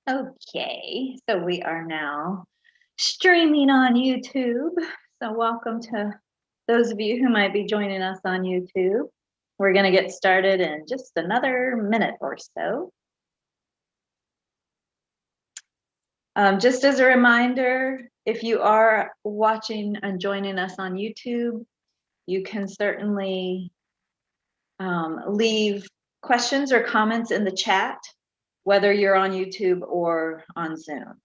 Okay, so we are now streaming on YouTube. So welcome to those of you who might be joining us on YouTube. We're going to get started in just another minute or so. Just as a reminder, if you are watching and joining us on YouTube, you can certainly leave questions or comments in the chat, whether you're on YouTube or on Zoom.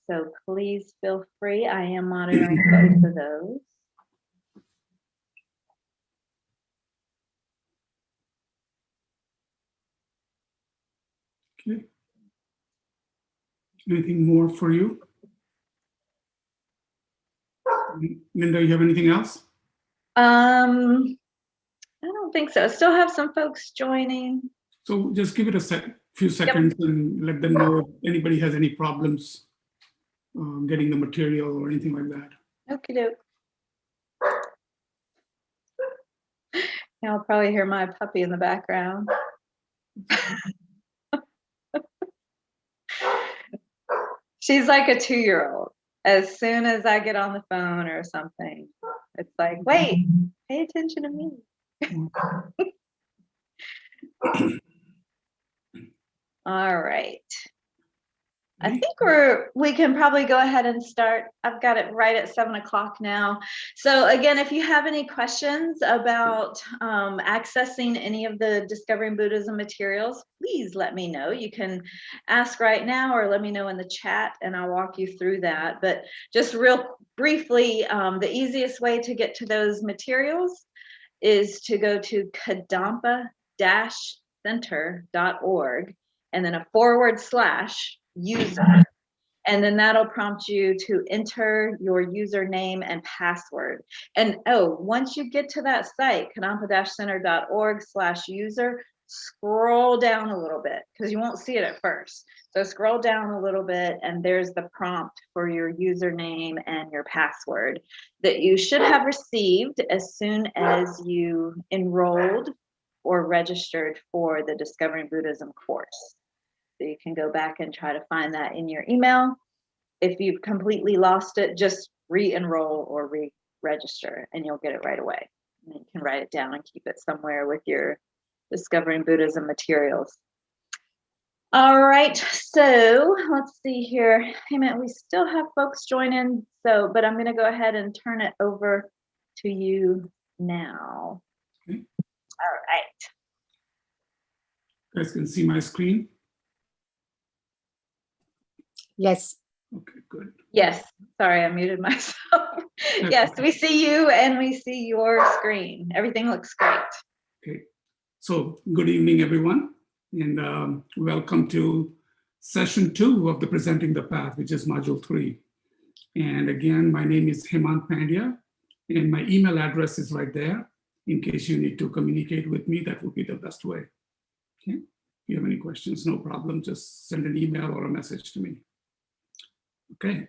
So please feel free. I am monitoring both of those. Okay. Anything more for you? Linda, you have anything else? I don't think so. I still have some folks joining. So just give it a few seconds and let them know if anybody has any problems getting the material or anything like that. Okie doke. I'll probably hear my puppy in the background. She's like a 2-year-old. As soon as I get on the phone or something, it's like, wait, pay attention to me. All right. I think we can probably go ahead and start. I've got it right at 7 o'clock now. So again, if you have any questions about accessing any of the Discovering Buddhism materials, please let me know. You can ask right now or let me know in the chat and I'll walk you through that. But just real briefly, the easiest way to get to those materials is to go to Kadampa-Center.org and then a / user, and then that'll prompt you to enter your username and password. And once you get to that site, kadampa-center.org/user, scroll down a little bit because you won't see it at first. So scroll down a little bit and there's the prompt for your username and your password that you should have received as soon as you enrolled or registered for the Discovering Buddhism course. So you can go back and try to find that in your email. If you've completely lost it, just re-enroll or re-register and you'll get it right away. And you can write it down and keep it somewhere with your Discovering Buddhism materials. All right, so let's see here. Hey man, we still have folks joining, but I'm going to go ahead and turn it over to you now. Okay. All right. You guys can see my screen? Yes. Okay, good. Yes, sorry, I muted myself. Yes, we see you and we see your screen. Everything looks great. Okay, so good evening, everyone, and welcome to session 2 of the Presenting the Path, which is module 3. And again, my name is Hemant Pandya, and my email address is right there. In case you need to communicate with me, that would be the best way. Okay, if you have any questions, no problem, just send an email or a message to me. Okay,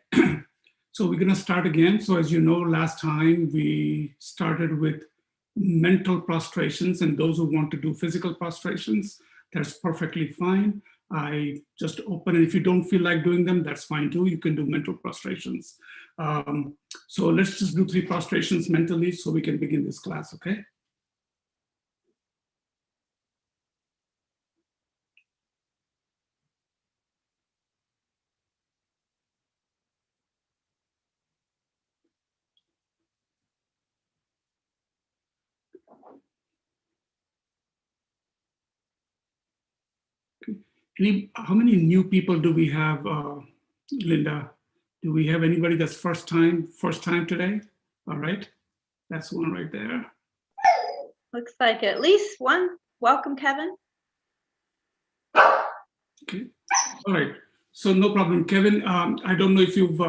so we're going to start again. So as you know, last time we started with mental prostrations, and those who want to do physical prostrations, that's perfectly fine. I just open, and if you don't feel like doing them, that's fine too. You can do mental prostrations. So let's just do 3 prostrations mentally so we can begin this class, okay? How many new people do we have, Linda? Do we have anybody that's first time today? All right, that's one right there. Looks like at least one. Welcome, Kevin. Okay, all right. So no problem, Kevin. I don't know if you've,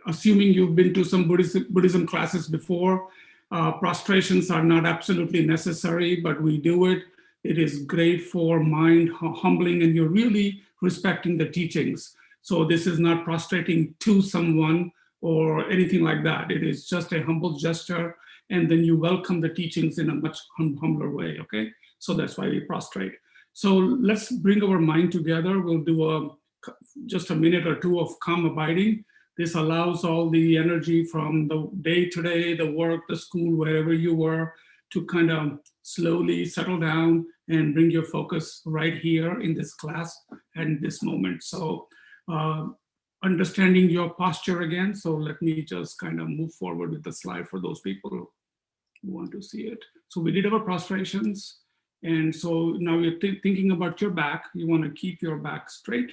assuming you've been to some Buddhism classes before, prostrations are not absolutely necessary, but we do it. It is great for mind humbling, and you're really respecting the teachings. So this is not prostrating to someone or anything like that. It is just a humble gesture, and then you welcome the teachings in a much humbler way, okay? So that's why we prostrate. So let's bring our mind together. We'll do a just a minute or two of calm abiding. This allows all the energy from the day to day, the work, the school, wherever you were, to kind of slowly settle down and bring your focus right here in this class and this moment. So understanding your posture again. So let me just kind of move forward with the slide for those people who want to see it. So we did our prostrations. And so now you're thinking about your back. You want to keep your back straight.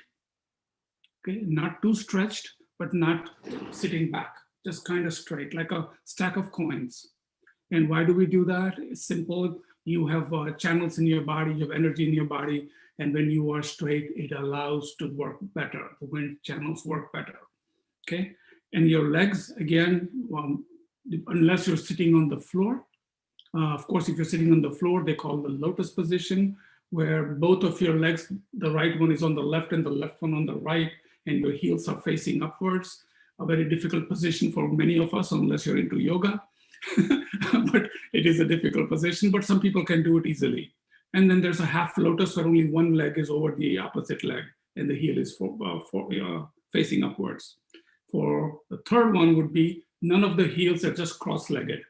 Okay, not too stretched, but not sitting back, just kind of straight, like a stack of coins. And why do we do that? It's simple. You have channels in your body, you have energy in your body, and when you are straight, it allows to work better. The wind channels work better. Okay, and your legs, again, unless you're sitting on the floor. Of course, if you're sitting on the floor, they call the Lotus Position, where both of your legs, the right one is on the left and the left one on the right, and your heels are facing upwards. A very difficult position for many of us, unless you're into yoga. But it is a difficult position, but some people can do it easily. And then there's a half lotus where only one leg is over the opposite leg and the heel is facing upwards. For the third one would be none of the heels are just cross-legged.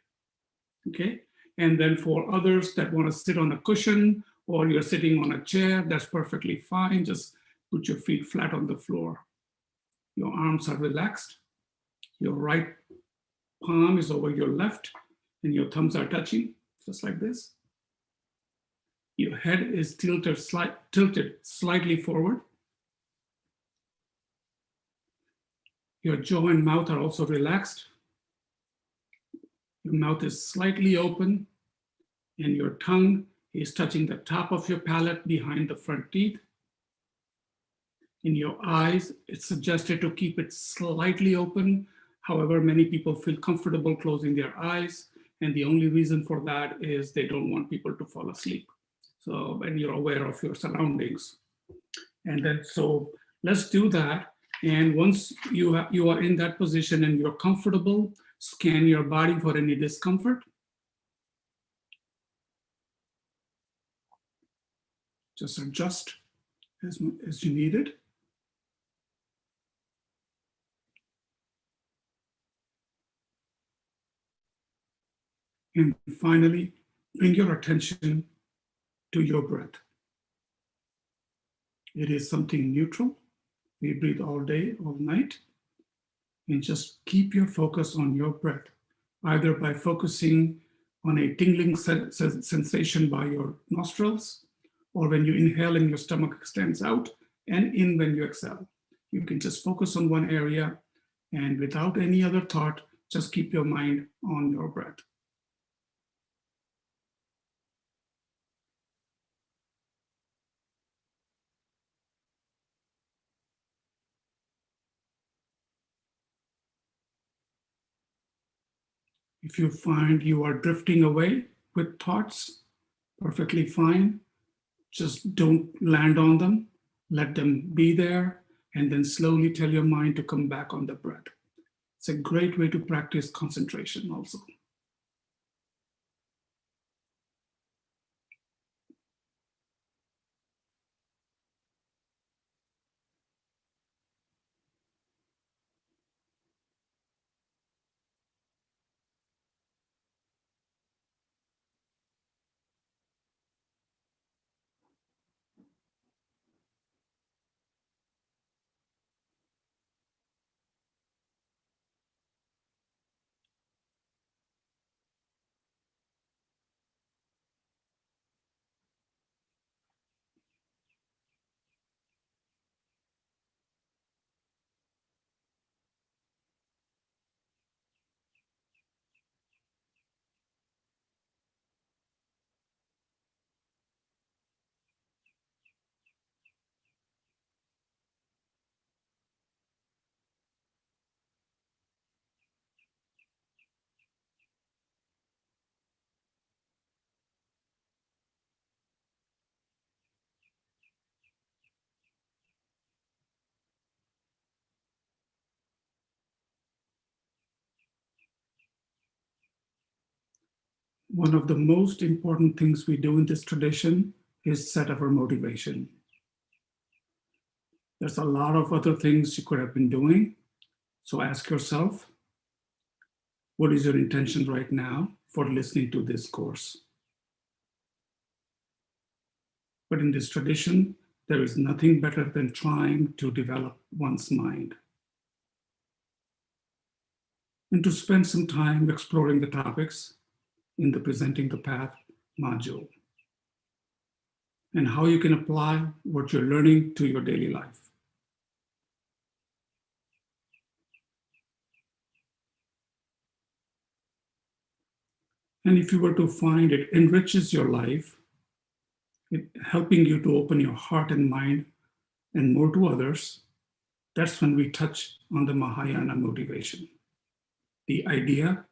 Okay. And then for others that want to sit on a cushion or you're sitting on a chair, that's perfectly fine. Just put your feet flat on the floor. Your arms are relaxed. Your right palm is over your left and your thumbs are touching, just like this. Your head is tilted slightly forward. Your jaw and mouth are also relaxed. Your mouth is slightly open and your tongue is touching the top of your palate behind the front teeth. In your eyes, it's suggested to keep it slightly open. However, many people feel comfortable closing their eyes. And the only reason for that is they don't want people to fall asleep. So, and you're aware of your surroundings. And then, so let's do that. And once you are in that position and you're comfortable, scan your body for any discomfort. Just adjust as you need it. And finally, bring your attention to your breath. It is something neutral. We breathe all day, all night. And just keep your focus on your breath, either by focusing on a tingling sensation by your nostrils, or when you inhale and your stomach extends out, and in when you exhale. You can just focus on one area, and without any other thought, just keep your mind on your breath. If you find you are drifting away with thoughts, perfectly fine. Just don't land on them. Let them be there, and then slowly tell your mind to come back on the breath. It's a great way to practice concentration also. One of the most important things we do in this tradition is set our motivation. There's a lot of other things you could have been doing. So ask yourself, what is your intention right now for listening to this course? But in this tradition, there is nothing better than trying to develop one's mind and to spend some time exploring the topics in the Presenting the Path module and how you can apply what you're learning to your daily life. And if you were to find it enriches your life, helping you to open your heart and mind and more to others, that's when we touch on the Mahayana motivation. The idea,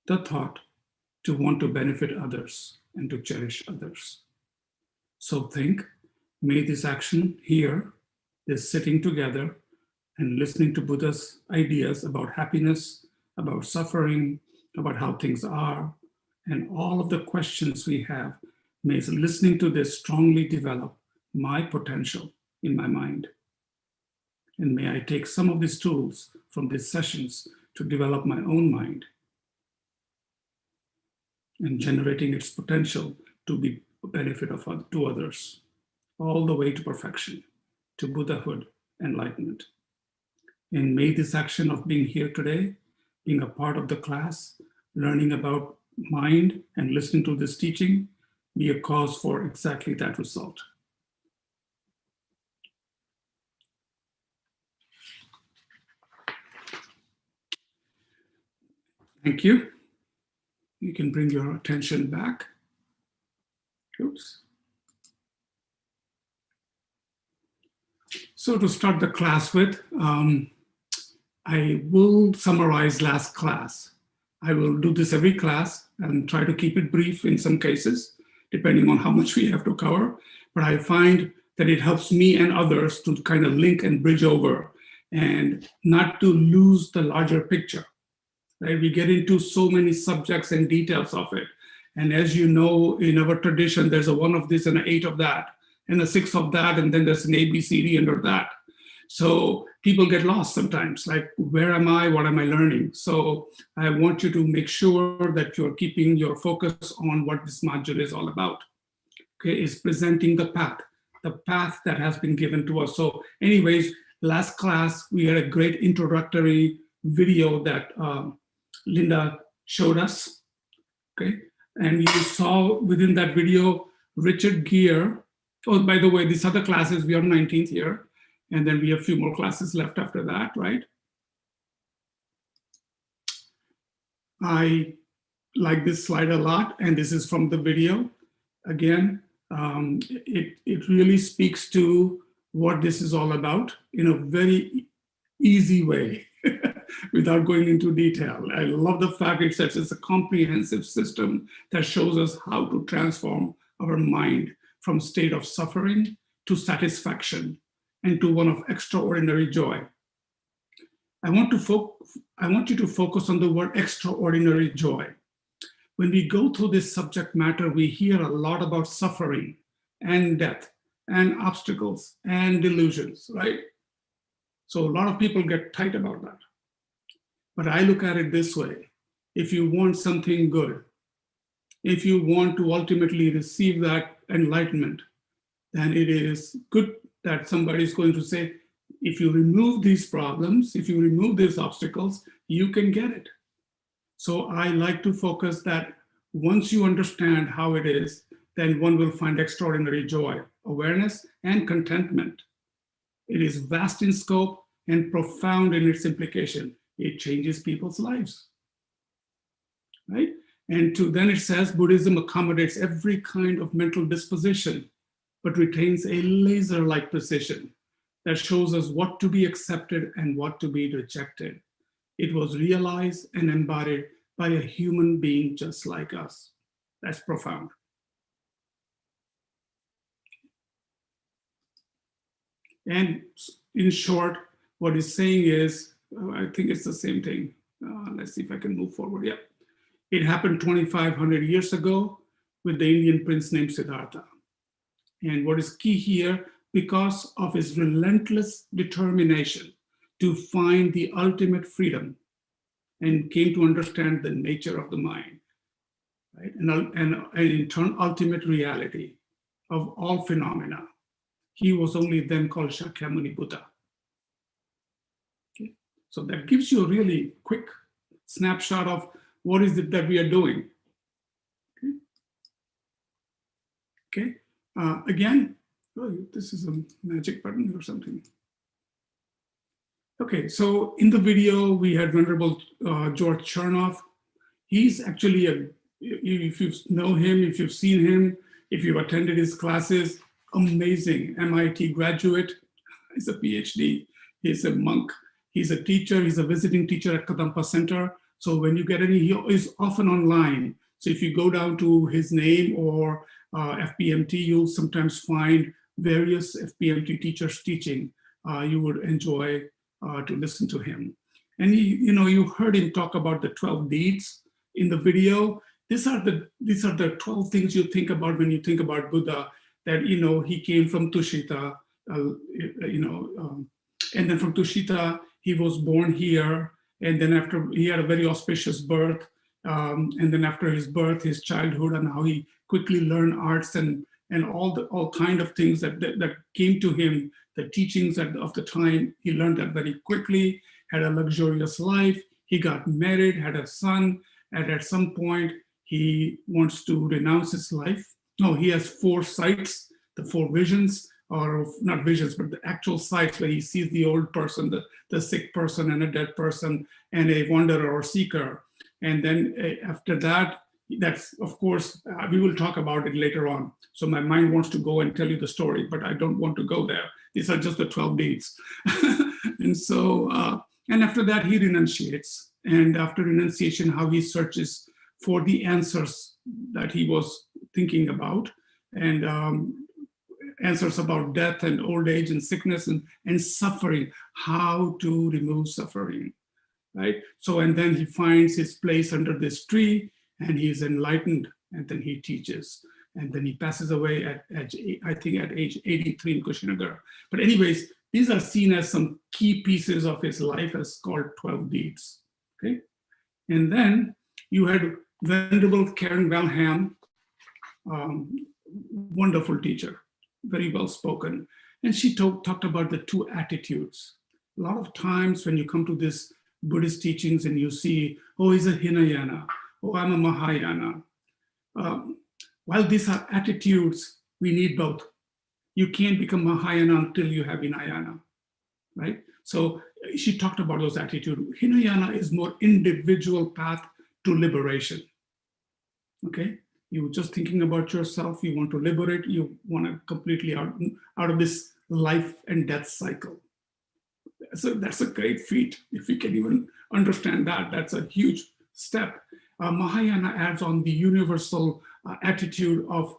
the thought to want to benefit others and to cherish others. So think, may this action here, this sitting together and listening to Buddha's ideas about happiness, about suffering, about how things are, and all of the questions we have, may listening to this strongly develop my potential in my mind. And may I take some of these tools from these sessions to develop my own mind and generating its potential to be a benefit to others, all the way to perfection, to Buddhahood, enlightenment. And may this action of being here today, being a part of the class, learning about mind and listening to this teaching, be a cause for exactly that result. Thank you. You can bring your attention back. Oops. So to start the class with, I will summarize last class. I will do this every class and try to keep it brief in some cases, depending on how much we have to cover. But I find that it helps me and others to kind of link and bridge over and not to lose the larger picture. Right? We get into so many subjects and details of it. And as you know, in our tradition, there's a 1 of this and an 8 of that, and a 6 of that, and then there's an ABCD under that. So people get lost sometimes, like, where am I? What am I learning? So I want you to make sure that you're keeping your focus on what this module is all about. Okay, is presenting the path that has been given to us. So anyways, last class, we had a great introductory video that Linda showed us, okay? And you saw within that video, Richard Gere. Oh, by the way, these other classes, we are 19th here, and then we have a few more classes left after that, right? I like this slide a lot, and this is from the video. Again, it really speaks to what this is all about in a very easy way without going into detail. I love the fact it says it's a comprehensive system that shows us how to transform our mind from state of suffering to satisfaction and to one of extraordinary joy. I want you to focus on the word extraordinary joy. When we go through this subject matter, we hear a lot about suffering and death and obstacles and delusions, right? So a lot of people get tight about that. But I look at it this way. If you want something good, if you want to ultimately receive that enlightenment, then it is good that somebody is going to say, if you remove these problems, if you remove these obstacles, you can get it. So I like to focus that once you understand how it is, then one will find extraordinary joy, awareness, and contentment. It is vast in scope and profound in its implication. It changes people's lives, right? And then it says Buddhism accommodates every kind of mental disposition, but retains a laser-like precision that shows us what to be accepted and what to be rejected. It was realized and embodied by a human being just like us. That's profound. And in short, what it's saying is, I think it's the same thing. Let's see if I can move forward. Yeah. It happened 2,500 years ago with the Indian prince named Siddhartha. And what is key here, because of his relentless determination to find the ultimate freedom and came to understand the nature of the mind, right? And in turn, ultimate reality of all phenomena. He was only then called Shakyamuni Buddha. Okay? So that gives you a really quick snapshot of what is it that we are doing. Okay. Again, oh, this is a magic button or something. Okay, so in the video, we had Venerable George Chernoff. He's actually if you know him, if you've seen him, if you've attended his classes, amazing MIT graduate. He's a PhD. He's a monk. He's a teacher. He's a visiting teacher at Kadampa Center. So when you get any, he is often online. So if you go down to his name or FPMT, you'll sometimes find various FPMT teachers teaching. You would enjoy to listen to him. And you heard him talk about the 12 deeds in the video. These are the 12 things you think about when you think about Buddha. That he came from Tushita, and then from Tushita he was born here, and then after he had a very auspicious birth, and then after his birth, his childhood, and how he quickly learned arts and all kind of things that came to him, the teachings of the time. He learned that very quickly, had a luxurious life. He got married, had a son, and at some point he wants to renounce his life. No, he has 4 sights, the 4 visions, or not visions, but the actual sights where he sees the old person, the sick person, and a dead person, and a wanderer or seeker. And then after that, that's, of course, we will talk about it later on. So my mind wants to go and tell you the story, but I don't want to go there. These are just the 12 deeds. And so, and after that, he renunciates. And after renunciation, how he searches for the answers that he was thinking about, and answers about death and old age and sickness and suffering, how to remove suffering, right? So, and then he finds his place under this tree, and he's enlightened, and then he teaches, and then he passes away at I think at age 83 in Kushinagar. But anyways, these are seen as some key pieces of his life as called 12 deeds, okay? And then you had Venerable Karen Valham, wonderful teacher, very well spoken. And she talked about the 2 attitudes. A lot of times when you come to this Buddhist teachings and you see, oh, he's a Hinayana, oh, I'm a Mahayana. While these are attitudes, we need both. You can't become Mahayana until you have Hinayana, right? So she talked about those attitudes. Hinayana is more individual path to liberation, okay? You're just thinking about yourself, you want to liberate, you want to completely out of this life and death cycle. So that's a great feat. If you can even understand that, that's a huge step. Mahayana adds on the universal attitude of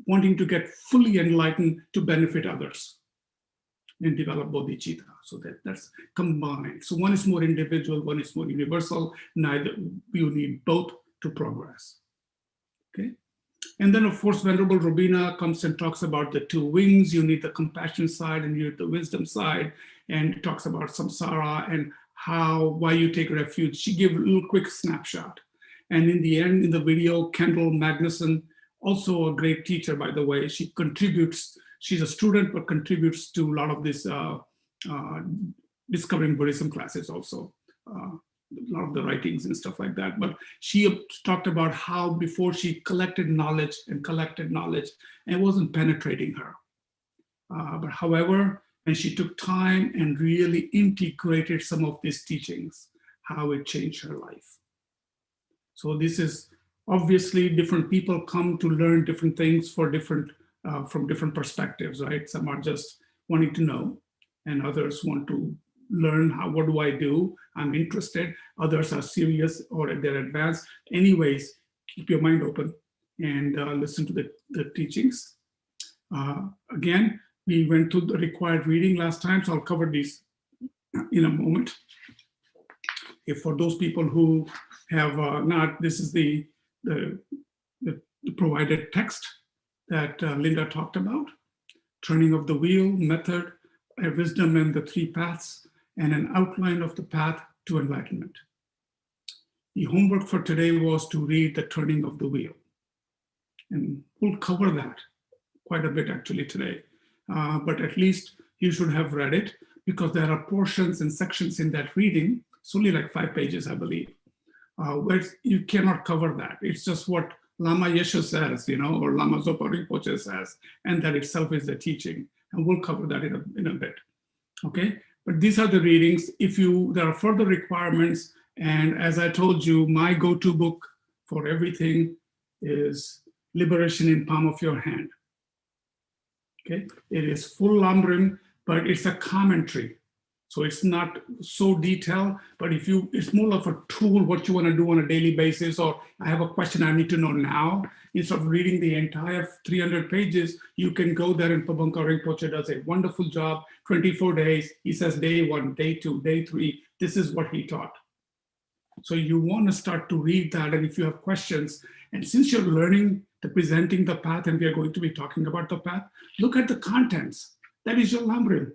wanting to get fully enlightened to benefit others and develop bodhicitta. So that's combined. So one is more individual, one is more universal. Neither, you need both to progress. Okay. And then, of course, Venerable Robina comes and talks about the 2 wings. You need the compassion side and you need the wisdom side, and talks about samsara and why you take refuge. She gave a little quick snapshot. And in the end, in the video, Kendall Magnuson, also a great teacher, by the way, she contributes. She's a student, but contributes to a lot of this Discovering Buddhism classes also. A lot of the writings and stuff like that. But she talked about how before she collected knowledge, and it wasn't penetrating her. But however, when she took time and really integrated some of these teachings, how it changed her life. So this is obviously different people come to learn different things for from different perspectives, right? Some are just wanting to know, and others want to learn what do I do? I'm interested. Others are serious or they're advanced. Anyways, keep your mind open and listen to the teachings. Again, we went through the required reading last time, so I'll cover these in a moment. If for those people who have not, this is the provided text that Linda talked about. turning of the wheel, method, a wisdom and the three paths, and an outline of the path to enlightenment. The homework for today was to read the turning of the wheel. And we'll cover that quite a bit actually today. But at least you should have read it, because there are portions and sections in that reading, it's only like 5 pages, I believe, where you cannot cover that. It's just what Lama Yeshe says, or Lama Zopa Rinpoche says, and that itself is the teaching. And we'll cover that in a bit, okay? But these are the readings. There are further requirements, and as I told you, my go-to book for everything is Liberation in Palm of Your Hand. Okay, it is full Lamrim, but it's a commentary. So it's not so detailed, but it's more of a tool, what you want to do on a daily basis, or I have a question I need to know now. Instead of reading the entire 300 pages, you can go there, and Pabanka Rinpoche does a wonderful job, 24 days. He says day 1, day 2, day 3, this is what he taught. So you want to start to read that, and if you have questions, and since you're learning the presenting the path, and we are going to be talking about the path, look at the contents. That is your Lamrim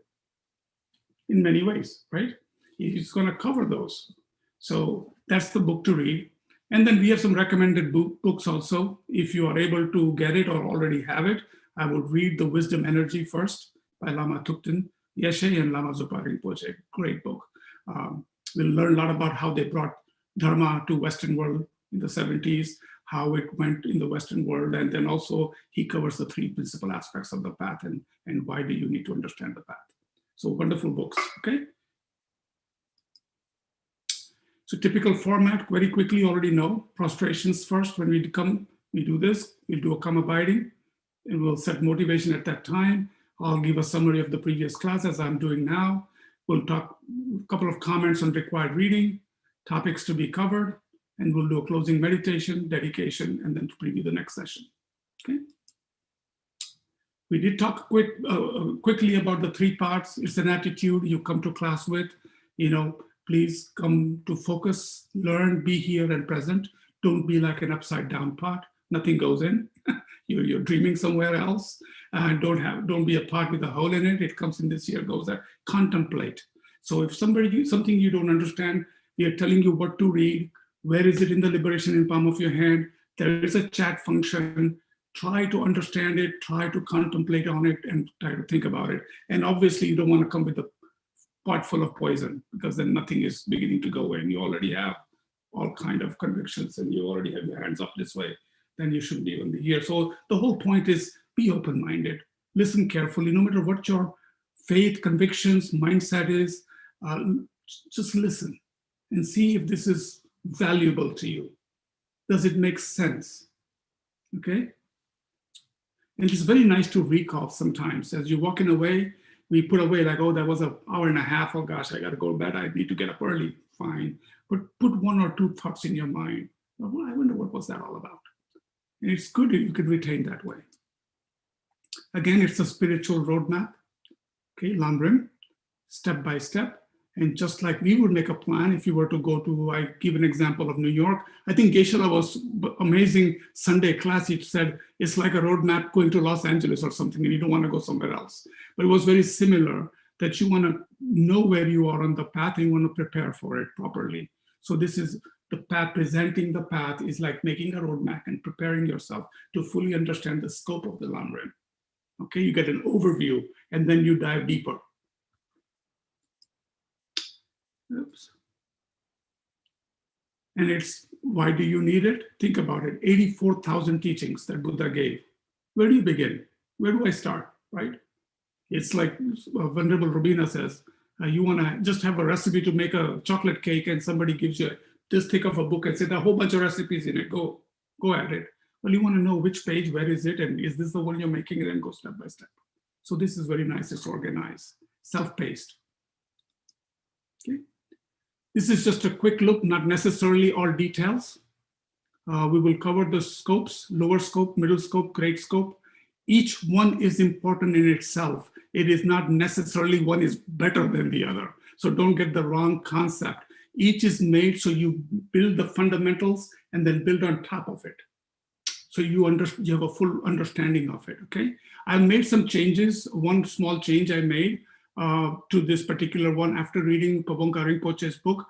in many ways, right? He's going to cover those. So that's the book to read. And then we have some recommended books also. If you are able to get it or already have it, I would read The Wisdom Energy first by Lama Thupten Yeshe and Lama Zopa Rinpoche. Great book. We'll learn a lot about how they brought Dharma to Western world in the 70s, how it went in the Western world, and then also he covers the 3 principal aspects of the path and why do you need to understand the path. So wonderful books, okay? So typical format, very quickly, you already know. Prostrations first, when we do this, we'll do a come abiding, and we'll set motivation at that time. I'll give a summary of the previous class as I'm doing now. We'll talk a couple of comments on required reading, topics to be covered, and we'll do a closing meditation, dedication, and then to preview the next session, okay? We did talk quickly about the 3 parts. It's an attitude you come to class with, please come to focus, learn, be here and present. Don't be like an upside down pot. Nothing goes in. You're dreaming somewhere else. Don't be a pot with a hole in it. It comes in this year, goes there. Contemplate. So if something you don't understand, we are telling you what to read. Where is it in the Liberation in Palm of Your Hand? There is a chat function. Try to understand it, try to contemplate on it, and try to think about it. And obviously you don't want to come with a pot full of poison, because then nothing is beginning to go in. You already have all kind of convictions and you already have your hands up this way, then you shouldn't even be here. So the whole point is be open-minded, listen carefully, no matter what your faith, convictions, mindset is, just listen and see if this is valuable to you. Does it make sense? Okay? And it's very nice to recall sometimes. As you're walking away, we put away like, oh, that was an hour and a half. Oh gosh, I got to go to bed. I need to get up early. Fine. But put 1 or 2 thoughts in your mind. Well, I wonder what was that all about? And it's good if you could retain that way. Again, it's a spiritual roadmap. Okay, Lamrim, step by step. And just like we would make a plan if you were to go to, I give an example of New York. I think Geshe-la was amazing Sunday class. He said, it's like a roadmap going to Los Angeles or something, and you don't want to go somewhere else. But it was very similar, that you want to know where you are on the path and you want to prepare for it properly. So this is the path, presenting the path is like making a roadmap and preparing yourself to fully understand the scope of the Lamrim. Okay, you get an overview and then you dive deeper. Oops. And it's, why do you need it? Think about it, 84,000 teachings that Buddha gave. Where do you begin? Where do I start, right? It's like Venerable Robina says, you want to just have a recipe to make a chocolate cake and somebody gives you this thick of a book and said a whole bunch of recipes in it, go at it. Well, you want to know which page, where is it, and is this the one you're making, and then go step by step. So this is very nice, it's organized, self-paced. Okay. This is just a quick look, not necessarily all details. We will cover the scopes, lower scope, middle scope, great scope. Each one is important in itself. It is not necessarily one is better than the other. So don't get the wrong concept. Each is made so you build the fundamentals and then build on top of it. So you have a full understanding of it, okay? I made some changes. One small change I made to this particular one after reading Pabonka Rinpoche's book.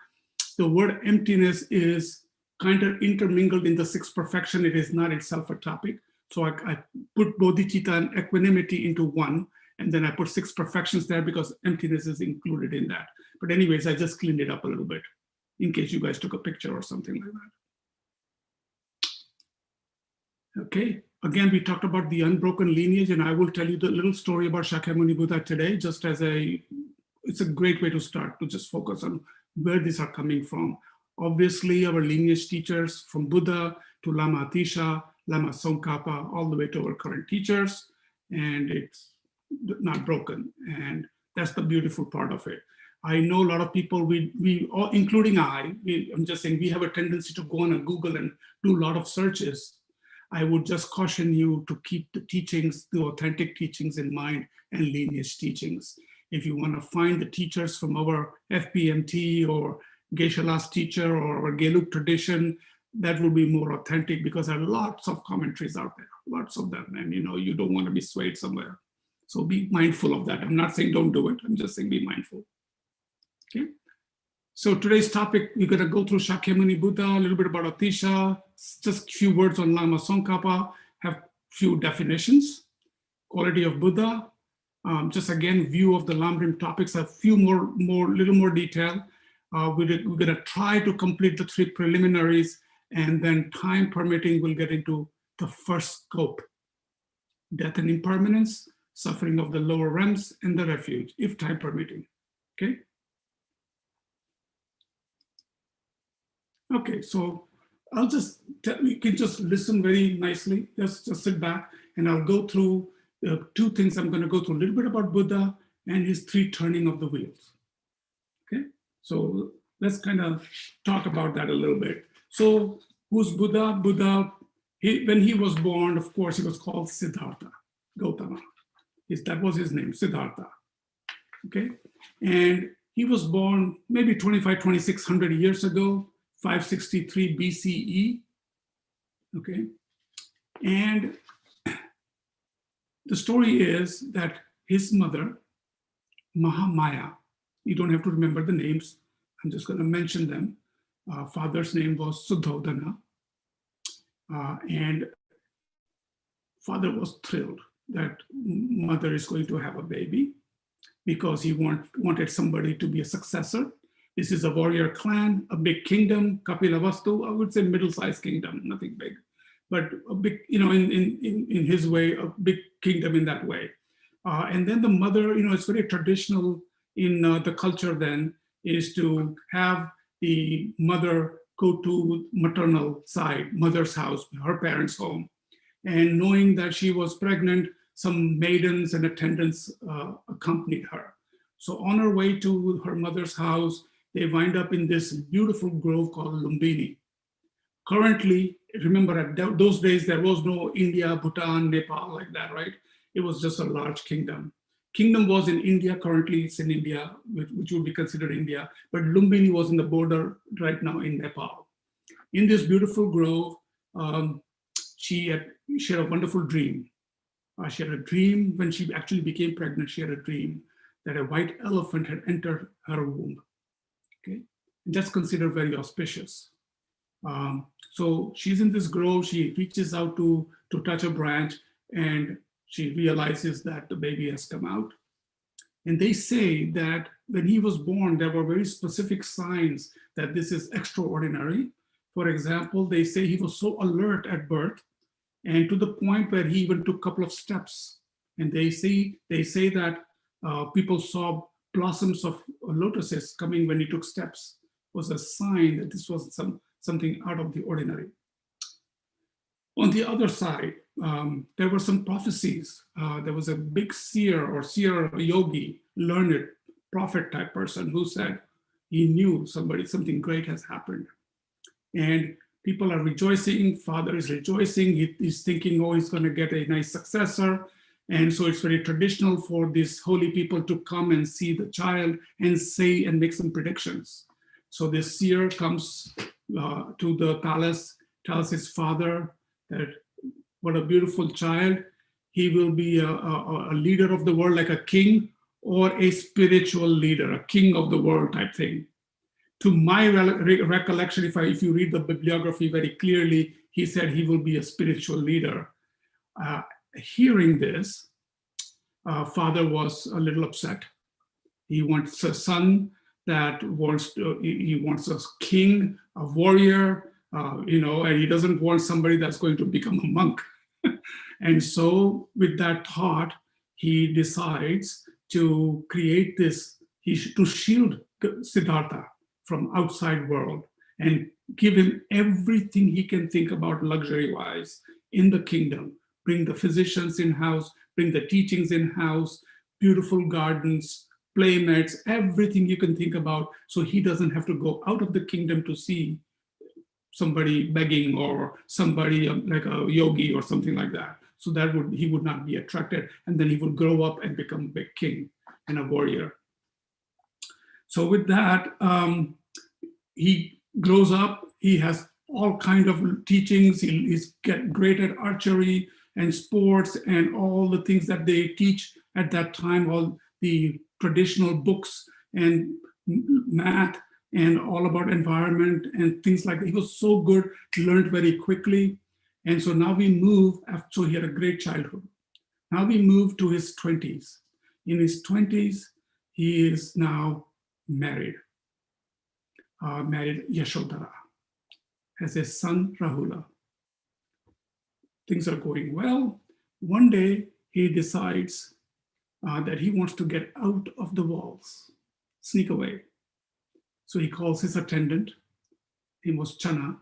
The word emptiness is kind of intermingled in the sixth perfection. It is not itself a topic. So I put bodhicitta and equanimity into one, and then I put six perfections there because emptiness is included in that. But anyways, I just cleaned it up a little bit in case you guys took a picture or something like that. Okay, again, we talked about the unbroken lineage, and I will tell you the little story about Shakyamuni Buddha today, just as it's a great way to start, to just focus on where these are coming from. Obviously, our lineage teachers from Buddha to Lama Atisha, Lama Sankata, all the way to our current teachers, and it's not broken. And that's the beautiful part of it. I know a lot of people, we all, including I'm just saying, we have a tendency to go on Google and do a lot of searches. I would just caution you to keep the teachings, the authentic teachings in mind, and lineage teachings. If you want to find the teachers from our FPMT or Geshe-la's teacher or our Gelug tradition, that will be more authentic because there are lots of commentaries out there, lots of them, and you don't want to be swayed somewhere. So be mindful of that. I'm not saying don't do it. I'm just saying be mindful. Okay. So today's topic, we're going to go through Shakyamuni Buddha, a little bit about Atisha, just a few words on Lama Sankata, have few definitions, quality of Buddha, just again, view of the Lamrim topics, a few little more detail. We're going to try to complete the 3 preliminaries, and then time permitting, we'll get into the first scope, death and impermanence, suffering of the lower realms, and the refuge, if time permitting. Okay. Okay, so I'll just you can just listen very nicely. Just sit back, and I'll go through 2 things. I'm going to go through a little bit about Buddha and his 3 turning of the wheels. Okay, so let's kind of talk about that a little bit. So who's Buddha? Buddha, when he was born, of course, he was called Siddhartha Gautama. That was his name, Siddhartha. Okay, and he was born maybe 2,600 years ago. 563 BCE, okay? And the story is that his mother, Mahamaya, you don't have to remember the names, I'm just gonna mention them. Father's name was Suddhodana, and father was thrilled that mother is going to have a baby because he wanted somebody to be a successor. This is a warrior clan, a big kingdom, Kapilavastu, I would say middle-sized kingdom, nothing big, but a big, in his way, a big kingdom in that way. And then the mother, it's very traditional in the culture then, is to have the mother go to maternal side, mother's house, her parents' home. And knowing that she was pregnant, some maidens and attendants accompanied her. So on her way to her mother's house, they wind up in this beautiful grove called Lumbini. Currently, remember at those days, there was no India, Bhutan, Nepal like that, right? It was just a large kingdom. Kingdom was in India, currently it's in India, which would be considered India, but Lumbini was in the border right now in Nepal. In this beautiful grove, she had a wonderful dream. She had a dream when she actually became pregnant, she had a dream that a white elephant had entered her womb. Okay, and that's considered very auspicious. So she's in this grove, she reaches out to touch a branch, and she realizes that the baby has come out. And they say that when he was born, there were very specific signs that this is extraordinary. For example, they say he was so alert at birth, and to the point where he even took a couple of steps. And they say that people saw blossoms of lotuses coming when he took steps, was a sign that this was something out of the ordinary. On the other side, there were some prophecies. There was a big seer or yogi, learned prophet type person who said he knew something great has happened. And people are rejoicing, father is rejoicing, he's thinking, oh, he's gonna get a nice successor. And so it's very traditional for these holy people to come and see the child and say and make some predictions. So this seer comes to the palace, tells his father that what a beautiful child. he will be a leader of the world, like a king, or a spiritual leader, a king of the world type thing. To my recollection, if you read the bibliography very clearly, he said he will be a spiritual leader. Hearing this, father was a little upset. He wants a son that he wants a king, a warrior, and he doesn't want somebody that's going to become a monk. And so with that thought, he decides to create this, to shield Siddhartha from outside world and give him everything he can think about luxury-wise in the kingdom. Bring the physicians in-house, bring the teachings in-house, beautiful gardens, playmates, everything you can think about, so he doesn't have to go out of the kingdom to see somebody begging or somebody like a yogi or something like that. So that he would not be attracted, and then he would grow up and become a big king and a warrior. So with that, he grows up, he has all kind of teachings, he's great at archery and sports and all the things that they teach at that time, all the traditional books and math and all about environment and things like that. He was so good, learned very quickly. And so now we move, so he had a great childhood. Now we move to his 20s. In his 20s, he is now married Yashodhara, has a son Rahula. Things are going well. One day he decides that he wants to get out of the walls, sneak away. So he calls his attendant, name was Chana,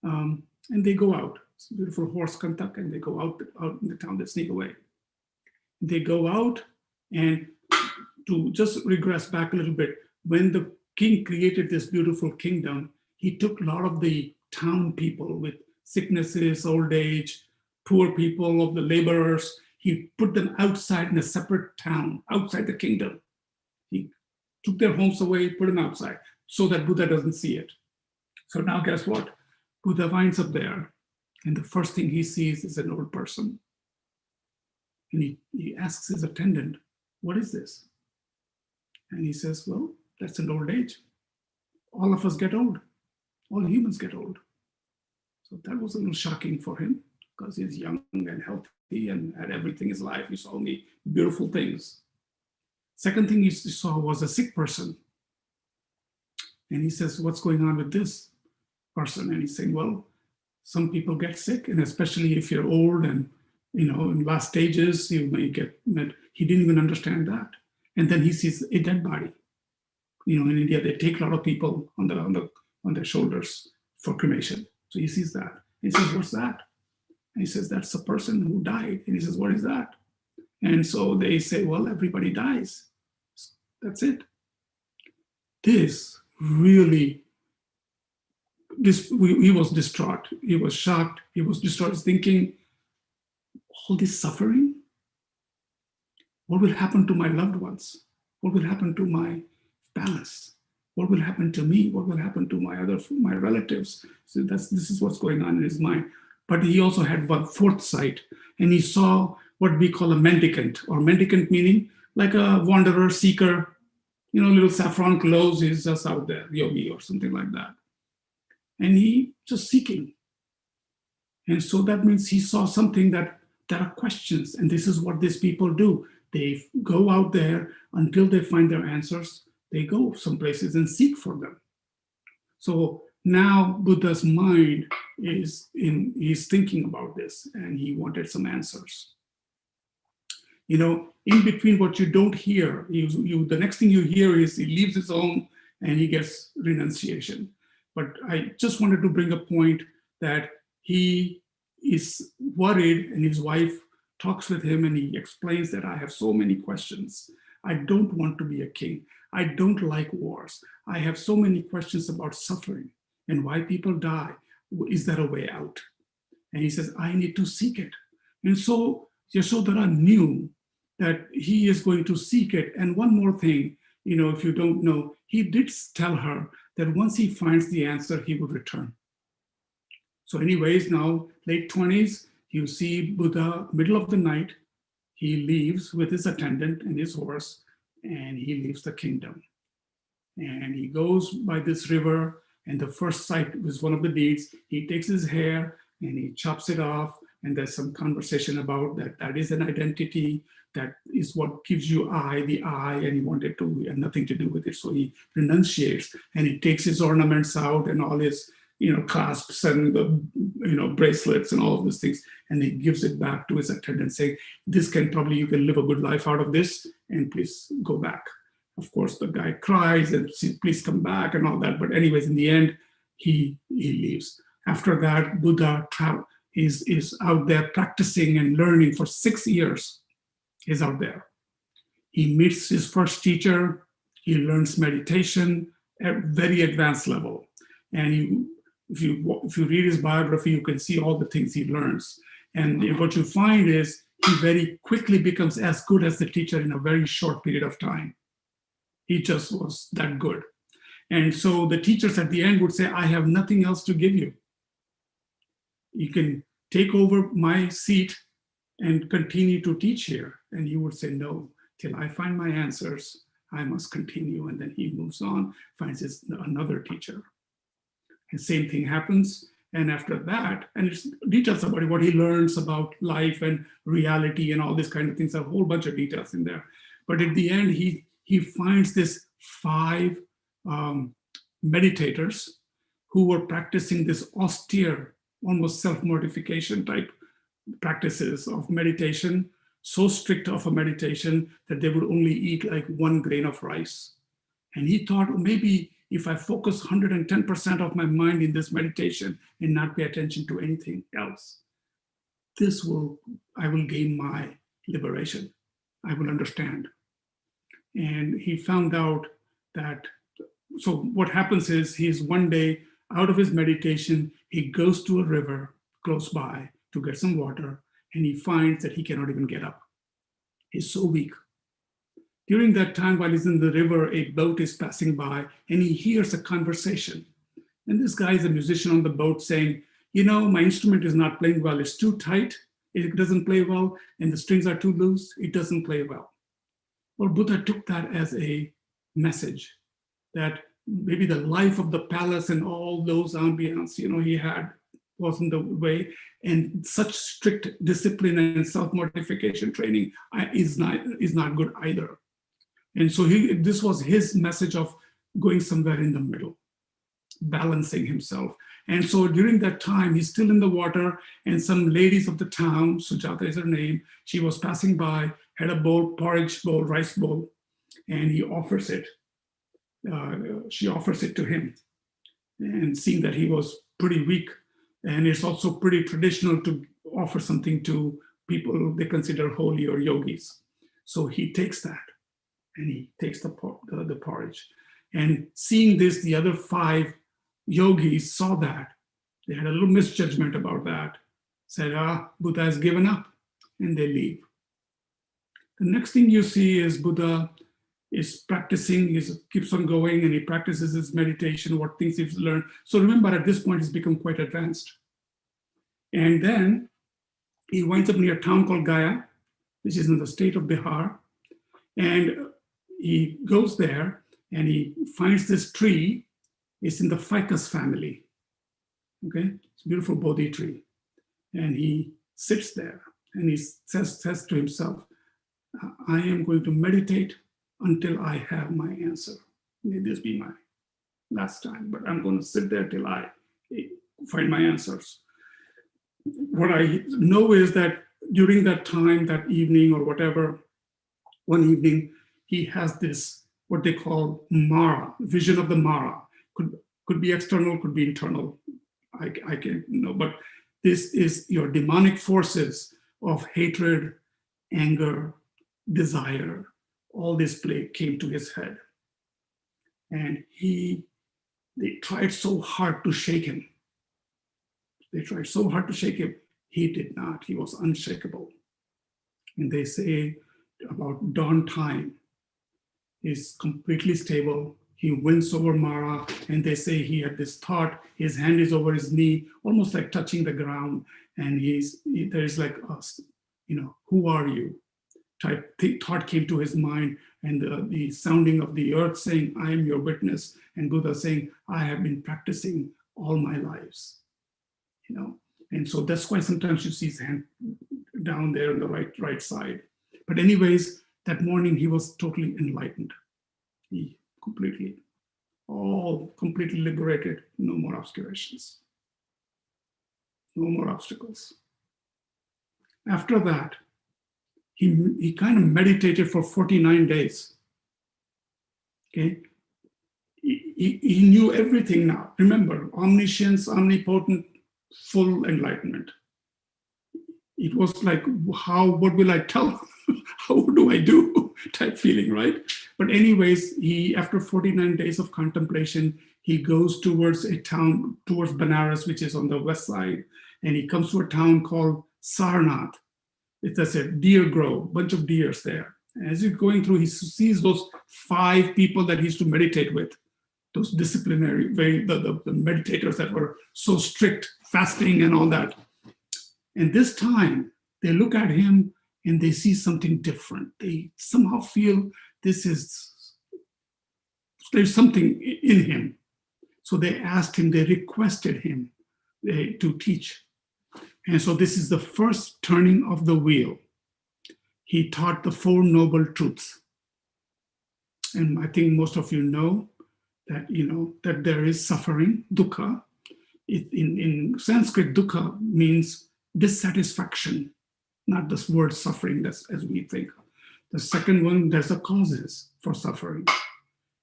and they go out. It's a beautiful horse Kantak, and they go out in the town, they sneak away. They go out, and to just regress back a little bit, when the king created this beautiful kingdom, he took a lot of the town people with sicknesses, old age, poor people, of the laborers, he put them outside in a separate town, outside the kingdom. He took their homes away, put them outside, so that Buddha doesn't see it. So now guess what? Buddha winds up there, and the first thing he sees is an old person. And he asks his attendant, what is this? And he says, well, that's an old age. All of us get old. All humans get old. So that was a little shocking for him, because he's young and healthy and had everything in his life. He saw only beautiful things. Second thing he saw was a sick person. And he says, what's going on with this person? And he's saying, well, some people get sick, and especially if you're old and in last stages, you may get that. He didn't even understand that. And then he sees a dead body. In India, they take a lot of people on their shoulders for cremation. So he sees that. He says, what's that? And he says, that's a person who died. And he says, what is that? And so they say, well, everybody dies. That's it. This really, he was distraught. He was shocked. He was distraught. He's thinking, all this suffering? What will happen to my loved ones? What will happen to my palace? What will happen to me? What will happen to my relatives? So this is what's going on in his mind. But he also had one foresight, and he saw what we call a mendicant, or mendicant meaning like a wanderer, seeker, little saffron clothes, he's just out there, yogi or something like that. And he just seeking. And so that means he saw something that there are questions, and this is what these people do. They go out there until they find their answers. They go some places and seek for them. So now Buddha's mind he's thinking about this, and he wanted some answers. In between what you don't hear, the next thing you hear is he leaves his home and he gets renunciation. But I just wanted to bring a point that he is worried, and his wife talks with him, and he explains that I have so many questions. I don't want to be a king. I don't like wars. I have so many questions about suffering and why people die. Is there a way out? And he says, I need to seek it. And so Yashodhara knew that he is going to seek it. And one more thing, if you don't know, he did tell her that once he finds the answer, he would return. So anyways, now late 20s, you see Buddha, middle of the night, he leaves with his attendant and his horse, and he leaves the kingdom. And he goes by this river, and the first sight was one of the deeds. He takes his hair and he chops it off, and there's some conversation about that. That is an identity. That is what gives you the eye, and he wanted to have nothing to do with it. So he renunciates, and he takes his ornaments out and all his, clasps and the, bracelets and all of these things, and he gives it back to his attendant, saying, "This you can live a good life out of this, and please go back." Of course, the guy cries and says, "Please come back," and all that. But anyways, in the end, he leaves. After that, Buddha is out there practicing and learning for 6 years. He's out there. He meets his first teacher. He learns meditation at very advanced level. And if you read his biography, you can see all the things he learns. And what you find is he very quickly becomes as good as the teacher in a very short period of time. He just was that good. And so the teachers at the end would say, "I have nothing else to give you. You can take over my seat and continue to teach here." And he would say, "No, till I find my answers, I must continue." And then he moves on, finds another teacher. And same thing happens. And after that, and it's details about what he learns about life and reality and all these kind of things, a whole bunch of details in there. But at the end, he finds this 5 meditators who were practicing this austere, almost self-mortification type practices of meditation, so strict of a meditation that they would only eat like 1 grain of rice. And he thought, maybe if I focus 110% of my mind in this meditation and not pay attention to anything else, I will gain my liberation. I will understand. And he found out that, so what happens is he's one day out of his meditation, he goes to a river close by to get some water, and he finds that he cannot even get up. He's so weak. During that time, while he's in the river, a boat is passing by, and he hears a conversation. And this guy is a musician on the boat saying, "My instrument is not playing well. It's too tight. It doesn't play well. And the strings are too loose. It doesn't play well." Well, Buddha took that as a message that maybe the life of the palace and all those ambience, he had wasn't the way. And such strict discipline and self-mortification training is not good either. And so this was his message of going somewhere in the middle, balancing himself. And so during that time, he's still in the water, and some ladies of the town, Sujata is her name, she was passing by, had a bowl, porridge bowl, rice bowl, and he offers it. She offers it to him. And seeing that he was pretty weak, and it's also pretty traditional to offer something to people they consider holy or yogis. So he takes that, and he takes the porridge. And seeing this, the other 5 yogis saw that. They had a little misjudgment about that. Said, Buddha has given up, and they leave. The next thing you see is Buddha is practicing, he keeps on going, and he practices his meditation, what things he's learned. So remember, at this point, he's become quite advanced. And then he winds up near a town called Gaya, which is in the state of Bihar. And he goes there, and he finds this tree. It's in the ficus family. Okay, it's a beautiful Bodhi tree. And he sits there, and he says to himself, "I am going to meditate until I have my answer. May this be my last time, but I'm going to sit there till I find my answers." What I know is that during that time, that evening or whatever, one evening, he has this, what they call Mara, vision of the Mara. Could be external, could be internal. I can't know, but this is your demonic forces of hatred, anger, desire. All this came to his head. And they tried so hard to shake him. They tried so hard to shake him. He did not. He was unshakable. And they say about dawn time, he's completely stable. He wins over Mara, and they say he had this thought, his hand is over his knee, almost like touching the ground. And there's like, who are you? type thought came to his mind, and the sounding of the earth saying, I am your witness, and Buddha saying, I have been practicing all my lives, And so that's why sometimes you see his hand down there on the right side. But anyways, that morning he was totally enlightened. He completely liberated, no more obscurations, no more obstacles. After that, he kind of meditated for 49 days. Okay, he knew everything now. Remember, omniscience, omnipotent, full enlightenment. It was like, what will I tell? How do I do? Type feeling, right? But anyways, after 49 days of contemplation, he goes towards a town, towards Benares, which is on the west side, and he comes to a town called Sarnath. It's a deer grove, bunch of deers there. And as he's going through, he sees those 5 people that he used to meditate with, those disciplinary, the meditators that were so strict, fasting and all that. And this time, they look at him and they see something different. They somehow feel there's something in him. So they asked him, they requested him to teach. And so this is the first turning of the wheel. He taught the 4 noble truths. And I think most of you know that, that there is suffering, dukkha. In Sanskrit, dukkha means dissatisfaction, not this word suffering as we think. The second one, there's the causes for suffering.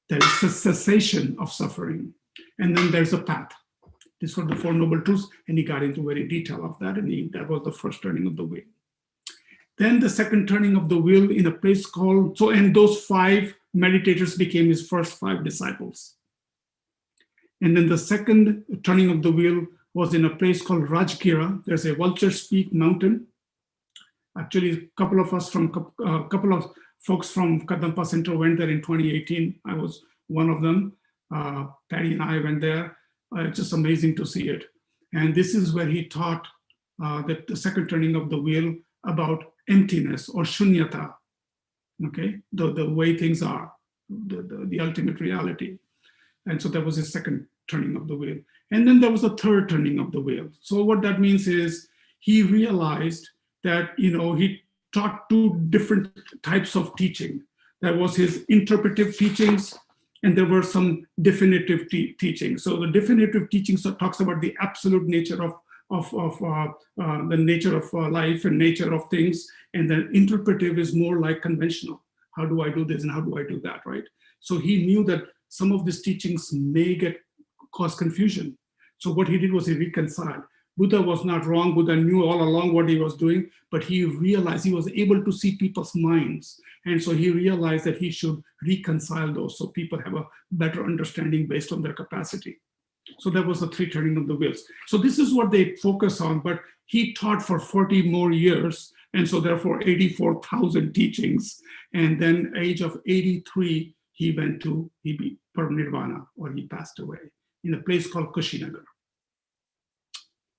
There is a cessation of suffering. And then there's a path. These were the 4 noble truths, and he got into very detail of that, and that was the first turning of the wheel. Then the second turning of the wheel in a place called, and those 5 meditators became his first 5 disciples. And then the second turning of the wheel was in a place called Rajgira. There's a Vulture's Peak mountain. Actually, a couple of folks from Kadampa Center went there in 2018. I was one of them. Patty and I went there. It's just amazing to see it. And this is where he taught that the second turning of the wheel about emptiness or shunyata, okay? The way things are, the ultimate reality. And so that was his second turning of the wheel. And then there was a third turning of the wheel. So what that means is he realized that, he taught 2 different types of teaching. There was his interpretive teachings, and there were some definitive teachings. So the definitive teachings talks about the absolute nature of the nature of life and nature of things, and the interpretive is more like conventional. How do I do this and how do I do that, right? So he knew that some of these teachings may cause confusion. So what he did was he reconciled. Buddha was not wrong. Buddha knew all along what he was doing, but he realized he was able to see people's minds. And so he realized that he should reconcile those so people have a better understanding based on their capacity. So that was the 3 turning of the wheels. So this is what they focus on, but he taught for 40 more years. And so therefore 84,000 teachings. And then age of 83, he be paranarvana, or he passed away in a place called Kushinagar.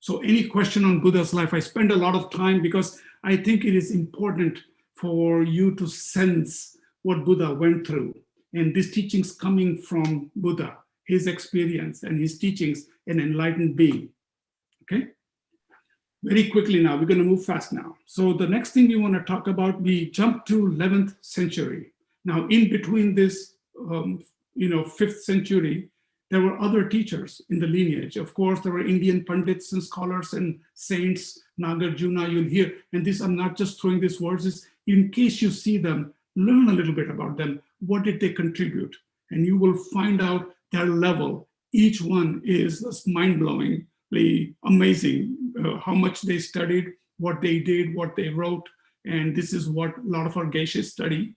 So any question on Buddha's life? I spend a lot of time because I think it is important for you to sense what Buddha went through. And these teachings coming from Buddha, his experience and his teachings, an enlightened being, okay? Very quickly now, we're gonna move fast now. So the next thing we wanna talk about, we jump to 11th century. Now in between this, 5th century, there were other teachers in the lineage. Of course, there were Indian pundits and scholars and saints, Nagarjuna, you'll hear. And these, I'm not just throwing these words, is in case you see them, learn a little bit about them. What did they contribute? And you will find out their level. Each one is just mind-blowingly amazing, how much they studied, what they did, what they wrote. And this is what a lot of our geishas study,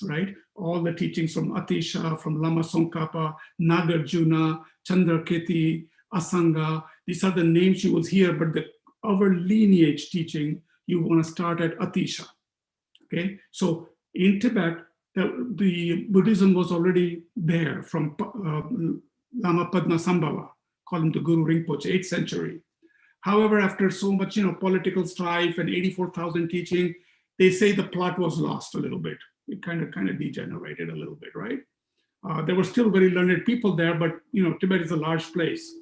right? All the teachings from Atisha, from Lama Sankata, Nagarjuna, Chandrakirti, Asanga. These are the names you will hear, but our lineage teaching, you want to start at Atisha, okay? So in Tibet, the Buddhism was already there from Lama Padmasambhava, call him the Guru Rinpoche, 8th century. However, after so much political strife and 84,000 teaching, they say the plot was lost a little bit. It kind of degenerated a little bit, right? There were still very learned people there, but Tibet is a large place.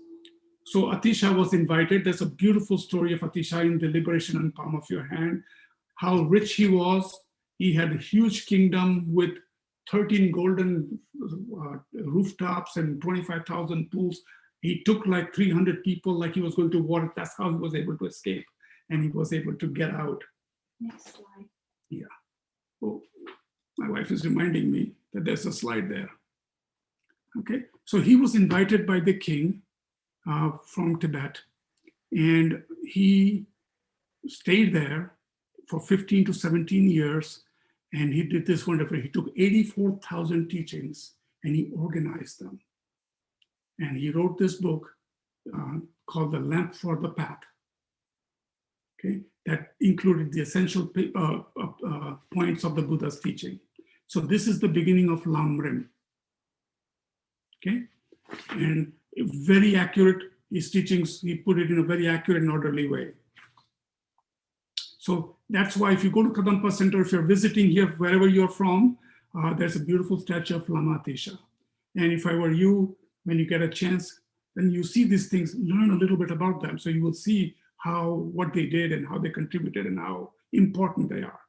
So Atisha was invited. There's a beautiful story of Atisha in The Liberation in the Palm of Your Hand, how rich he was. He had a huge kingdom with 13 golden rooftops and 25,000 pools. He took like 300 people like he was going to war. That's how he was able to escape. And he was able to get out. Next slide. Yeah. Oh, my wife is reminding me that there's a slide there. Okay. So he was invited by the king from Tibet. And he stayed there for 15 to 17 years. And he did this wonderful. He took 84,000 teachings and he organized them. And he wrote this book called The Lamp for the Path. Okay, that included the essential points of the Buddha's teaching. So this is the beginning of Lamrim. Okay, and very accurate. His teachings, he put it in a very accurate and orderly way. So that's why if you go to Kadampa Center, if you're visiting here, wherever you're from, there's a beautiful statue of Lama Atisha. And if I were you, when you get a chance, then you see these things, learn a little bit about them. So you will see what they did and how they contributed and how important they are.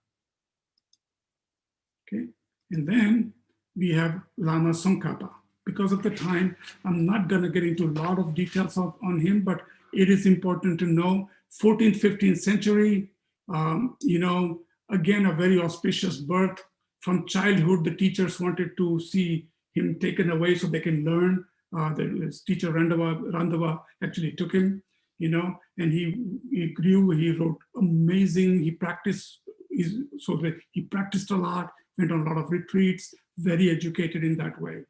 Okay, and then we have Lama Sankata. Because of the time, I'm not going to get into a lot of details on him, but it is important to know 14th, 15th century, again, a very auspicious birth. From childhood, the teachers wanted to see him taken away so they can learn. His teacher Randava actually took him, and he grew, he wrote amazing, he practiced, he practiced a lot, went on a lot of retreats, very educated in that way.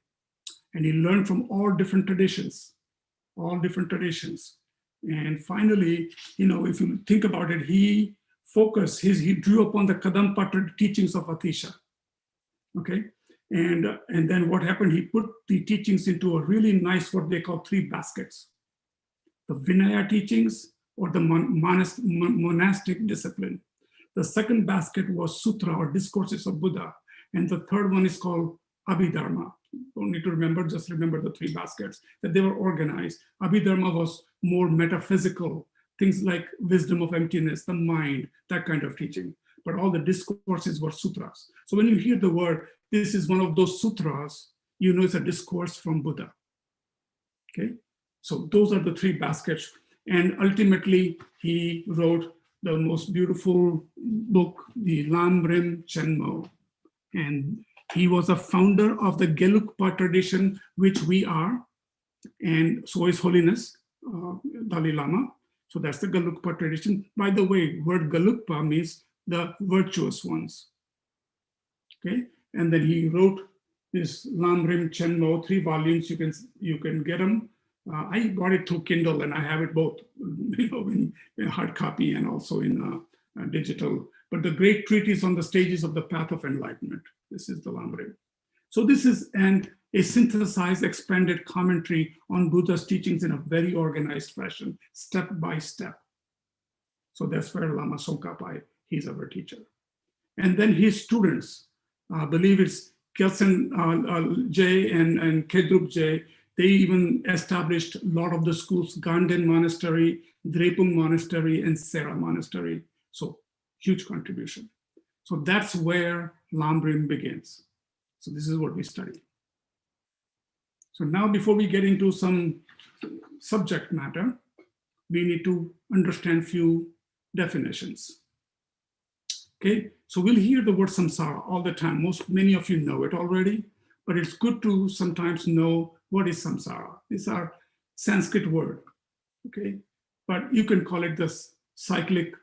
And he learned from all different traditions. And finally, if you think about it, he drew upon the Kadampa teachings of Atisha. Okay, and then what happened, he put the teachings into a really nice, what they call 3 baskets. The Vinaya teachings, or the monastic discipline. The second basket was Sutra, or discourses of Buddha. And the third one is called Abhidharma. Don't need to remember, just remember the 3 baskets, that they were organized. Abhidharma was more metaphysical, things like wisdom of emptiness, the mind, that kind of teaching. But all the discourses were sutras. So when you hear the word, this is one of those sutras, it's a discourse from Buddha. Okay, so those are the 3 baskets. And ultimately, he wrote the most beautiful book, the Lamrim Chenmo. And he was a founder of the Gelugpa tradition, which we are, and so is Holiness Dalai Lama. So that's the Gelugpa tradition. By the way, word Gelugpa means the virtuous ones. Okay, and then he wrote this Lamrim Chenmo, 3 volumes. You can get them. I bought it through Kindle, and I have it both, in hard copy and also in digital. But the great treatise on the stages of the path of enlightenment. This is the Lamrim. So this is a synthesized, expanded commentary on Buddha's teachings in a very organized fashion, step by step. So that's where Lama Sankata, he's our teacher. And then his students, I believe it's Kelsen J and Kedrup J, they even established a lot of the schools, Ganden Monastery, Drepung Monastery, and Sera Monastery. So huge contribution. So that's where Lamrim begins. So this is what we study. So now before we get into some subject matter, we need to understand few definitions. Okay, so we'll hear the word samsara all the time. Many of you know it already, but it's good to sometimes know what is samsara. These are Sanskrit word, okay? But you can call it this cyclic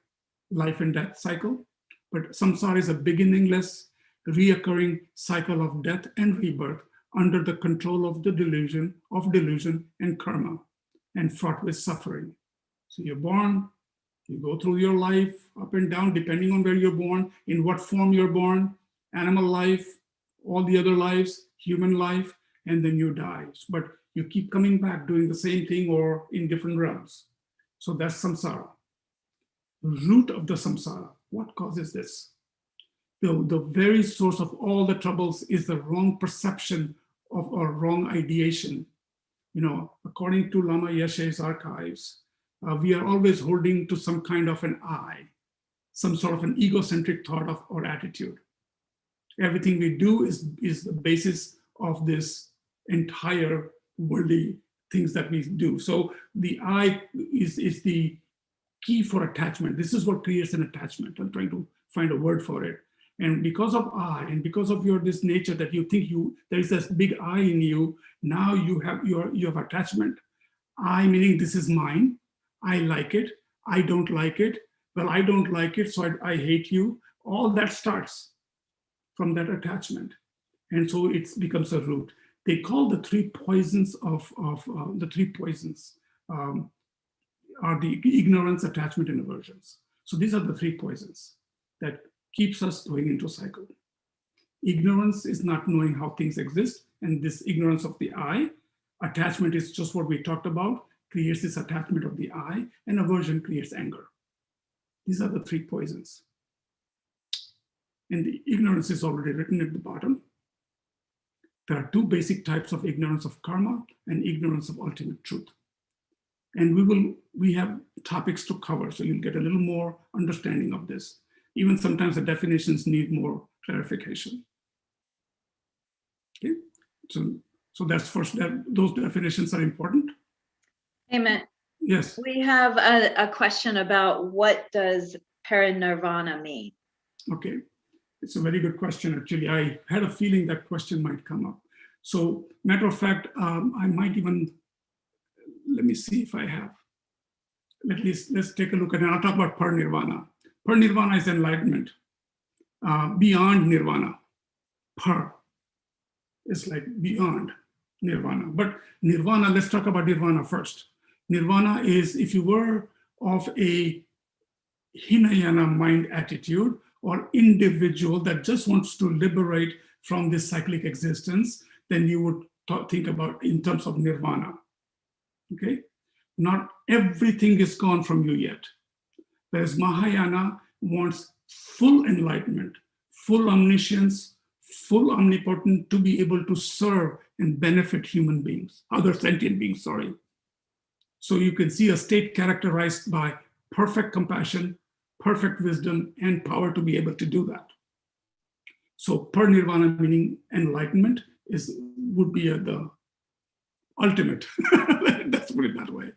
life and death cycle. But samsara is a beginningless, reoccurring cycle of death and rebirth under the control of the delusion and karma, and fraught with suffering. So you're born, you go through your life up and down, depending on where you're born, in what form you're born, animal life, all the other lives, human life, and then you die. But you keep coming back doing the same thing or in different realms. So that's samsara. The root of the samsara, what causes this? the very source of all the troubles is the wrong perception of or wrong ideation. According to Lama Yeshe's archives, we are always holding to some kind of an I, some sort of an egocentric thought of or attitude. Everything we do is the basis of this entire worldly things that we do. So the I is the key for attachment. This is what creates an attachment. I'm trying to find a word for it. And because of I, and because of this nature that you think there is this big I in you, now you have attachment. I meaning this is mine. I like it. I don't like it. Well, I don't like it, so I hate you. All that starts from that attachment. And so it becomes a root. They call the three poisons are the ignorance, attachment, and aversions. So these are the three poisons that keeps us going into a cycle. Ignorance is not knowing how things exist, and this ignorance of the I. Attachment is just what we talked about, creates this attachment of the I, and aversion creates anger. These are the three poisons. And the ignorance is already written at the bottom. There are two basic types of ignorance of karma and ignorance of ultimate truth. And we have topics to cover, so you'll get a little more understanding of this. Even sometimes the definitions need more clarification. Okay, so that's first, those definitions are important. Amen. Yes. We have a question about what does paranarvana mean? Okay, it's a very good question, actually. I had a feeling that question might come up. So, matter of fact, I might even, let me see if I have. Let's take a look at it. I'll talk about paranirvana. Paranirvana is enlightenment. Beyond nirvana. Par is like beyond nirvana. But nirvana, let's talk about nirvana first. Nirvana is, if you were of a Hinayana mind attitude or individual that just wants to liberate from this cyclic existence, then you would think about in terms of nirvana. Okay? Not everything is gone from you yet. Whereas Mahayana wants full enlightenment, full omniscience, full omnipotent to be able to serve and benefit human beings, other sentient beings, sorry. So you can see a state characterized by perfect compassion, perfect wisdom, and power to be able to do that. So paranirvana, meaning enlightenment, would be the ultimate. Let's put it that way.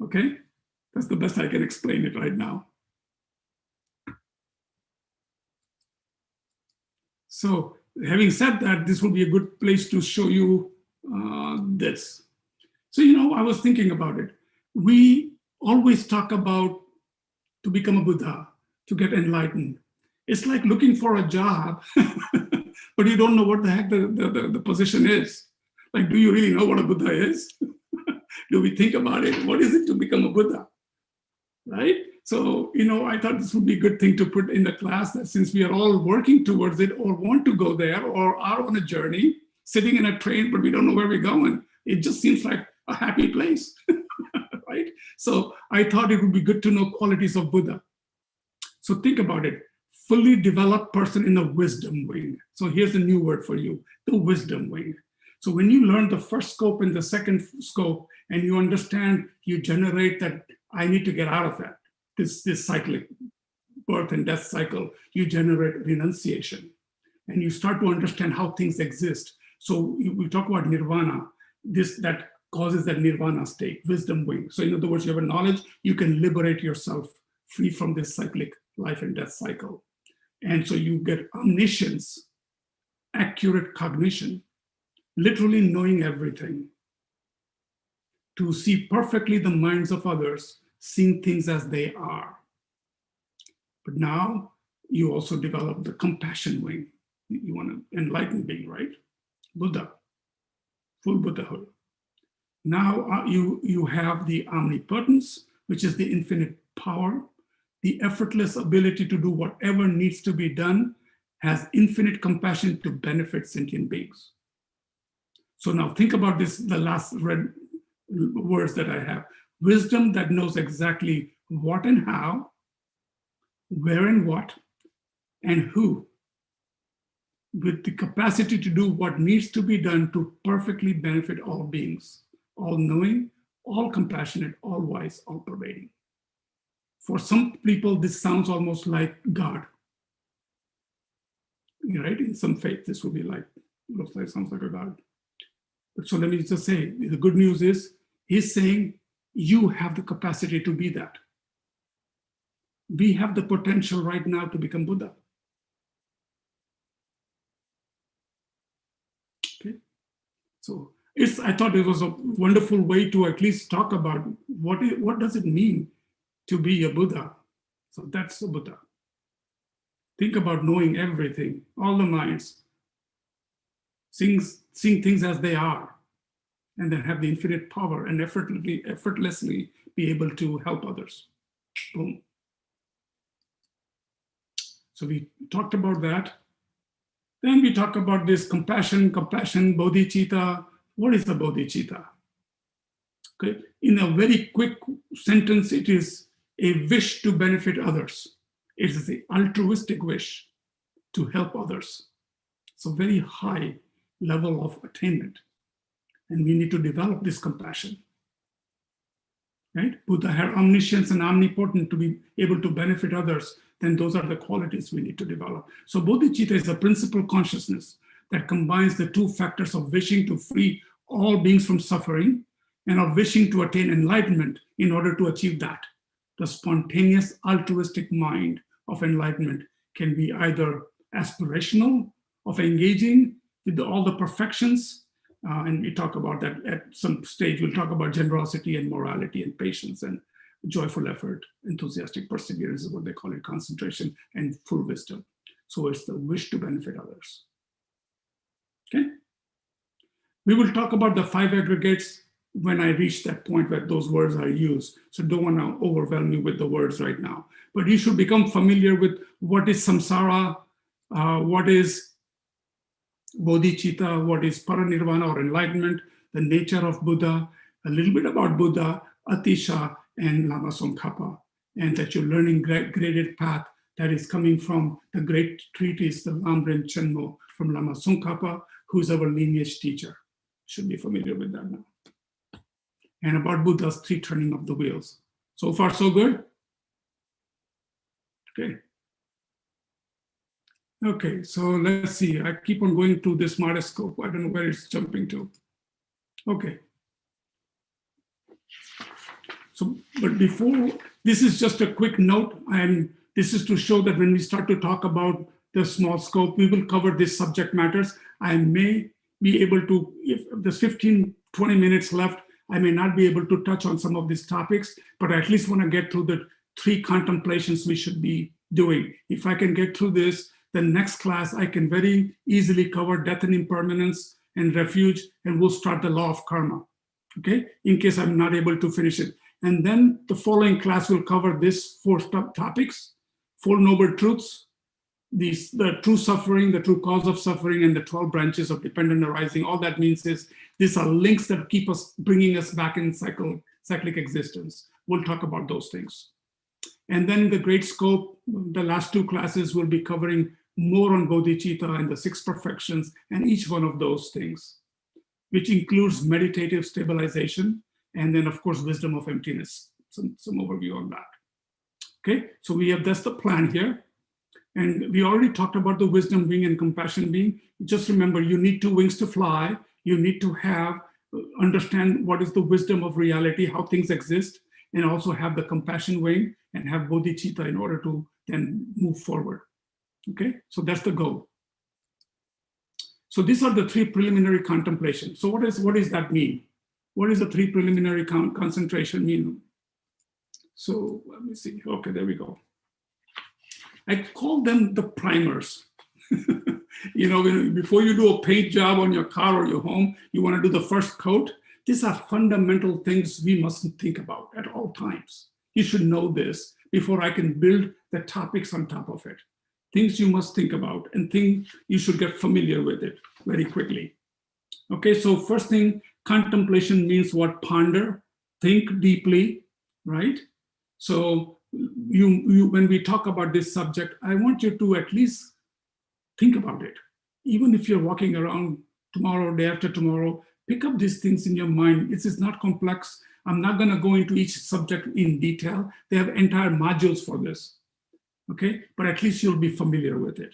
Okay? That's the best I can explain it right now. So having said that, this will be a good place to show you this. So, I was thinking about it. We always talk about to become a Buddha, to get enlightened. It's like looking for a job, but you don't know what the heck the position is. Like, do you really know what a Buddha is? Do we think about it? What is it to become a Buddha? Right? So, I thought this would be a good thing to put in the class, that since we are all working towards it or want to go there or are on a journey, sitting in a train, but we don't know where we're going, it just seems like a happy place, right? So I thought it would be good to know qualities of Buddha. So think about it, fully developed person in the wisdom wing. So here's a new word for you, the wisdom wing. So when you learn the first scope and the second scope, and you understand, you generate that I need to get out of that, this cyclic birth and death cycle, you generate renunciation. And you start to understand how things exist. So we talk about nirvana, that causes that nirvana state, wisdom wing. So in other words, you have a knowledge, you can liberate yourself free from this cyclic life and death cycle. And so you get omniscience, accurate cognition, literally knowing everything, to see perfectly the minds of others, seeing things as they are. But now you also develop the compassion wing. You want to enlighten being, right? Buddha, full Buddhahood. Now you have the omnipotence, which is the infinite power, the effortless ability to do whatever needs to be done, has infinite compassion to benefit sentient beings. So now think about this, the last red words that I have. Wisdom that knows exactly what and how, where and what, and who with the capacity to do what needs to be done to perfectly benefit all beings, all knowing, all compassionate, all wise, all pervading. For some people, this sounds almost like God, right? In some faith, this would be like, looks like, sounds like a God. But so let me just say, the good news is, he's saying you have the capacity to be that. We have the potential right now to become Buddha. Okay, so I thought it was a wonderful way to at least talk about what does it mean to be a Buddha. So that's a Buddha. Think about knowing everything, all the minds, seeing things as they are, and then have the infinite power and effortlessly be able to help others. Boom. So we talked about that. Then we talk about this compassion, bodhicitta. What is the bodhicitta? Okay, in a very quick sentence, it is a wish to benefit others. It is the altruistic wish to help others. So very high level of attainment. And we need to develop this compassion. Right? Buddha had omniscience and omnipotent to be able to benefit others. Then those are the qualities we need to develop. So bodhicitta is a principal consciousness that combines the two factors of wishing to free all beings from suffering and of wishing to attain enlightenment in order to achieve that. The spontaneous altruistic mind of enlightenment can be either aspirational, of engaging with all the perfections, and we talk about that at some stage. We'll talk about generosity and morality and patience and joyful effort, enthusiastic perseverance is what they call it, concentration and full wisdom. So it's the wish to benefit others. Okay. We will talk about the 5 aggregates when I reach that point where those words are used. So don't want to overwhelm you with the words right now. But you should become familiar with what is samsara, what is bodhicitta, what is paranarvana or enlightenment, the nature of Buddha, a little bit about Buddha, Atisha, and Lama Sankata, and that you're learning graded path that is coming from the great treatise, the Lamrim Chenmo from Lama Sankata, who's our lineage teacher. Should be familiar with that now. And about Buddha's 3 turning of the wheels. So far, so good? Okay. Okay, so let's see. I keep on going to this Smartoscope. I don't know where it's jumping to. Okay. So, but before, this is just a quick note, and this is to show that when we start to talk about the small scope, we will cover this subject matters. I may be able to, if there's 15, 20 minutes left, I may not be able to touch on some of these topics, but I at least want to get through the 3 contemplations we should be doing. If I can get through this, the next class I can very easily cover death and impermanence and refuge, and we'll start the law of karma, okay? In case I'm not able to finish it. And then the following class will cover this 4 topics, 4 noble truths, the true suffering, the true cause of suffering, and the 12 branches of dependent arising. All that means is these are links that keep us, bringing us back in cyclic existence. We'll talk about those things. And then the great scope, the last 2 classes will be covering more on bodhicitta and the 6 perfections and each one of those things, which includes meditative stabilization, and then of course, wisdom of emptiness, some overview on that. Okay, so that's the plan here. And we already talked about the wisdom wing and compassion being. Just remember, you need 2 wings to fly. You need to understand what is the wisdom of reality, how things exist, and also have the compassion wing and have bodhicitta in order to then move forward. Okay, so that's the goal. So these are the 3 preliminary contemplations. So what does that mean? What does the 3 preliminary concentration mean? So let me see. Okay, there we go. I call them the primers. You know, before you do a paint job on your car or your home, you want to do the first coat. These are fundamental things we mustn't think about at all times. You should know this before I can build the topics on top of it. Things you must think about and things you should get familiar with it very quickly. Okay, so first thing, contemplation means what? Ponder, think deeply, right? So when we talk about this subject, I want you to at least think about it. even if you're walking around tomorrow, day after tomorrow, pick up these things in your mind. It is not complex. I'm not going to go into each subject in detail. They have entire modules for this, okay? But at least you'll be familiar with it.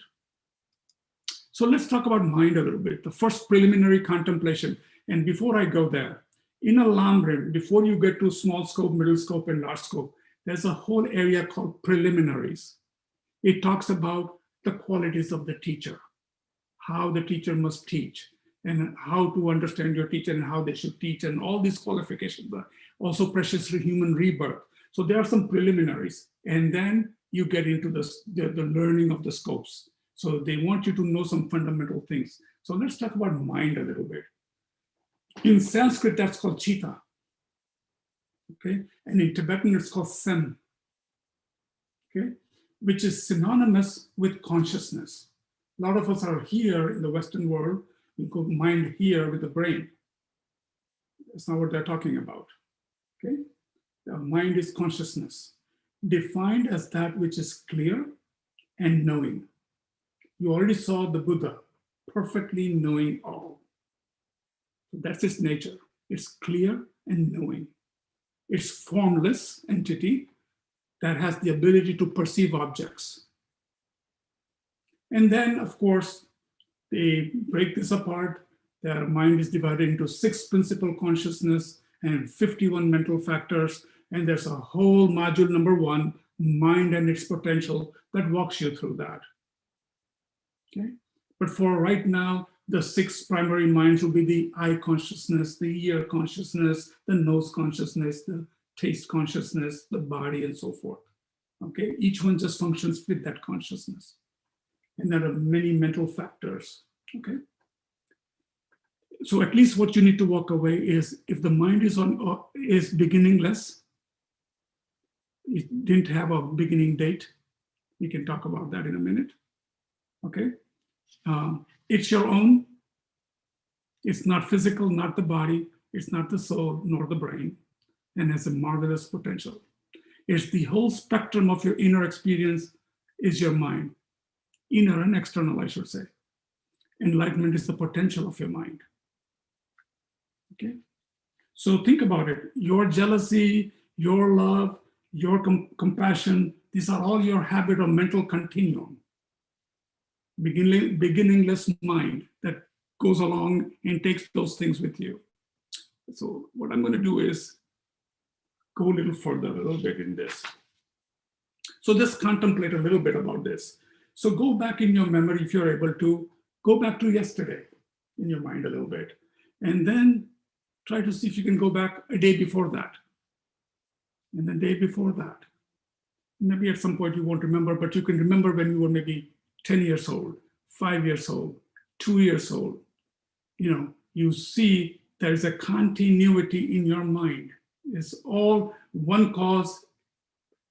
So let's talk about mind a little bit. The first preliminary contemplation. And before I go there, in a Lamrim, before you get to small scope, middle scope, and large scope, there's a whole area called preliminaries. It talks about the qualities of the teacher, how the teacher must teach, and how to understand your teacher and how they should teach, and all these qualifications, also precious human rebirth. So there are some preliminaries, and then you get into the learning of the scopes. So they want you to know some fundamental things. So let's talk about mind a little bit. In Sanskrit, that's called chitta, okay? And in Tibetan, it's called sem, okay? Which is synonymous with consciousness. A lot of us are here in the Western world, we go mind here with the brain. That's not what they're talking about, okay? The mind is consciousness, defined as that which is clear and knowing. You already saw the Buddha, perfectly knowing all. So that's its nature. It's clear and knowing. It's formless entity that has the ability to perceive objects. And then, of course, they break this apart. Their mind is divided into 6 principal consciousness and 51 mental factors. And there's a whole module number 1, mind and its potential, that walks you through that. Okay? But for right now, the 6 primary minds will be the eye consciousness, the ear consciousness, the nose consciousness, the taste consciousness, the body, and so forth. Okay, each one just functions with that consciousness. And there are many mental factors, okay? So at least what you need to walk away is, if the mind is beginningless, it didn't have a beginning date, we can talk about that in a minute, okay? It's your own. It's not physical, not the body. It's not the soul, nor the brain, and has a marvelous potential. It's the whole spectrum of your inner experience is your mind. Inner and external, I should say. Enlightenment is the potential of your mind. Okay? So think about it. Your jealousy, your love, your compassion, these are all your habit of mental continuum. Beginningless mind that goes along and takes those things with you. So what I'm going to do is go a little bit in this. So just contemplate a little bit about this. So go back in your memory, if you're able to, go back to yesterday in your mind a little bit. And then try to see if you can go back a day before that. And the day before that. Maybe at some point you won't remember, but you can remember when you were maybe 10 years old, 5 years old, 2 years old. You know, you see there's a continuity in your mind. It's all one cause,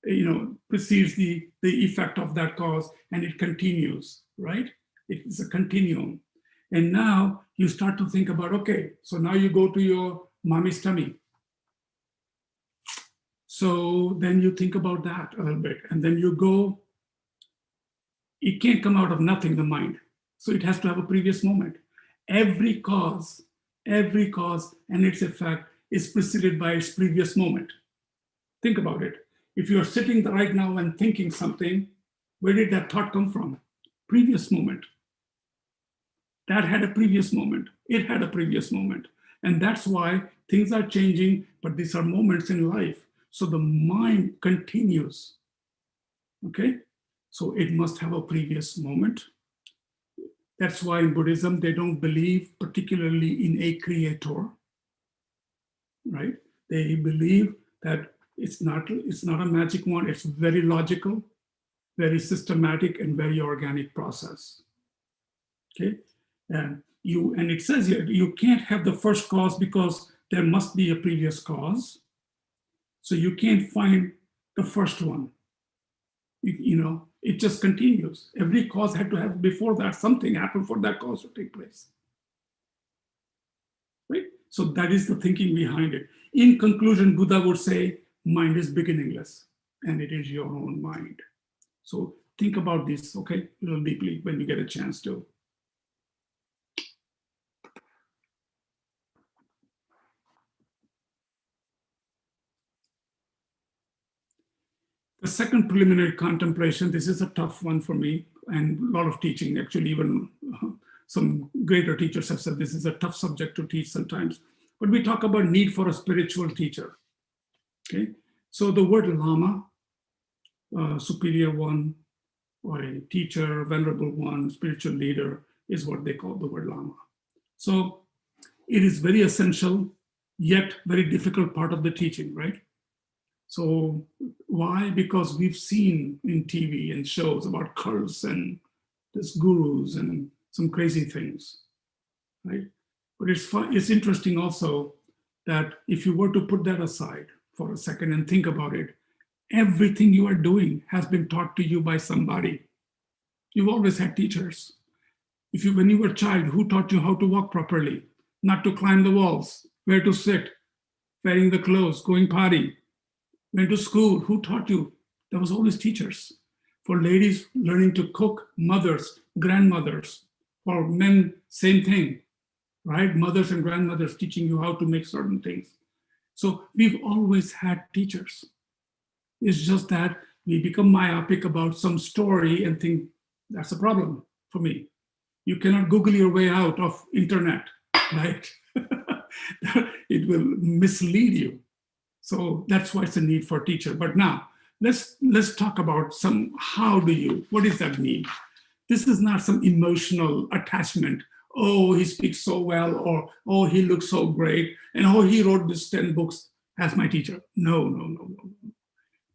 you know, precedes the effect of that cause, and it continues, right? It's a continuum. And now you start to think about, okay, so now you go to your mommy's tummy. So then you think about that a little bit, and then you go, it can't come out of nothing, the mind. So it has to have a previous moment. Every cause and its effect is preceded by its previous moment. Think about it. If you're sitting right now and thinking something, where did that thought come from? Previous moment. That had a previous moment. It had a previous moment. And that's why things are changing, but these are moments in life. So the mind continues, okay? So it must have a previous moment. That's why in Buddhism, they don't believe particularly in a creator, right? They believe that it's not a magic wand, it's very logical, very systematic, and very organic process, okay? And it says here, you can't have the first cause because there must be a previous cause. So you can't find the first one. You know, it just continues. Every cause had to have before that something happened for that cause to take place. Right? So that is the thinking behind it. In conclusion, Buddha would say, mind is beginningless, and it is your own mind. So think about this, okay, a little deeply when you get a chance to. second preliminary contemplation, this is a tough one for me and a lot of teaching. Actually, even some greater teachers have said this is a tough subject to teach sometimes. But we talk about need for a spiritual teacher. Okay, so the word Lama, superior one, or a teacher, venerable one, spiritual leader, is what they call the word Lama. So it is very essential, yet very difficult part of the teaching, right? So why? Because we've seen in TV and shows about cults and there's gurus and some crazy things, right? But it's interesting also that if you were to put that aside for a second and think about it, everything you are doing has been taught to you by somebody. You've always had teachers. When you were a child, who taught you how to walk properly, not to climb the walls, where to sit, wearing the clothes, going potty, went to school, who taught you? There was always teachers. For ladies, learning to cook, mothers, grandmothers. For men, same thing, right? Mothers and grandmothers teaching you how to make certain things. So we've always had teachers. It's just that we become myopic about some story and think that's a problem for me. You cannot Google your way out of internet, right? It will mislead you. So that's why it's a need for a teacher. But now let's talk about what does that mean? This is not some emotional attachment. Oh, he speaks so well, or oh, he looks so great, and oh, he wrote this 10 books as my teacher. No.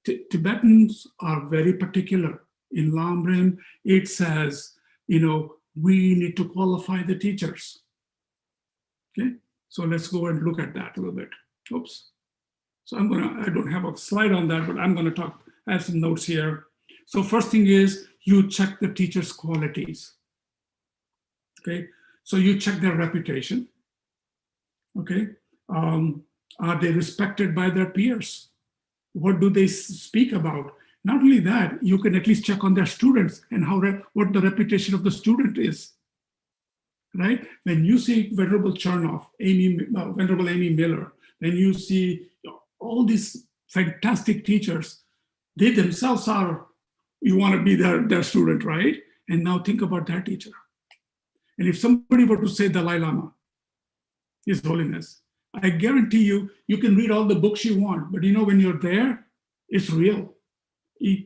Tibetans are very particular. In Lamrim, it says, we need to qualify the teachers. Okay, so let's go and look at that a little bit. Oops. So I don't have a slide on that, but I'm going to I have some notes here. So first thing is you check the teacher's qualities. Okay, so you check their reputation. Okay, are they respected by their peers? What do they speak about? Not only that, you can at least check on their students and what the reputation of the student is. Right? When you see Venerable Chernoff, Venerable Amy Miller, when you see all these fantastic teachers, they themselves you want to be their student, right? And now think about that teacher. And if somebody were to say Dalai Lama, His Holiness, I guarantee you can read all the books you want, but when you're there, it's real.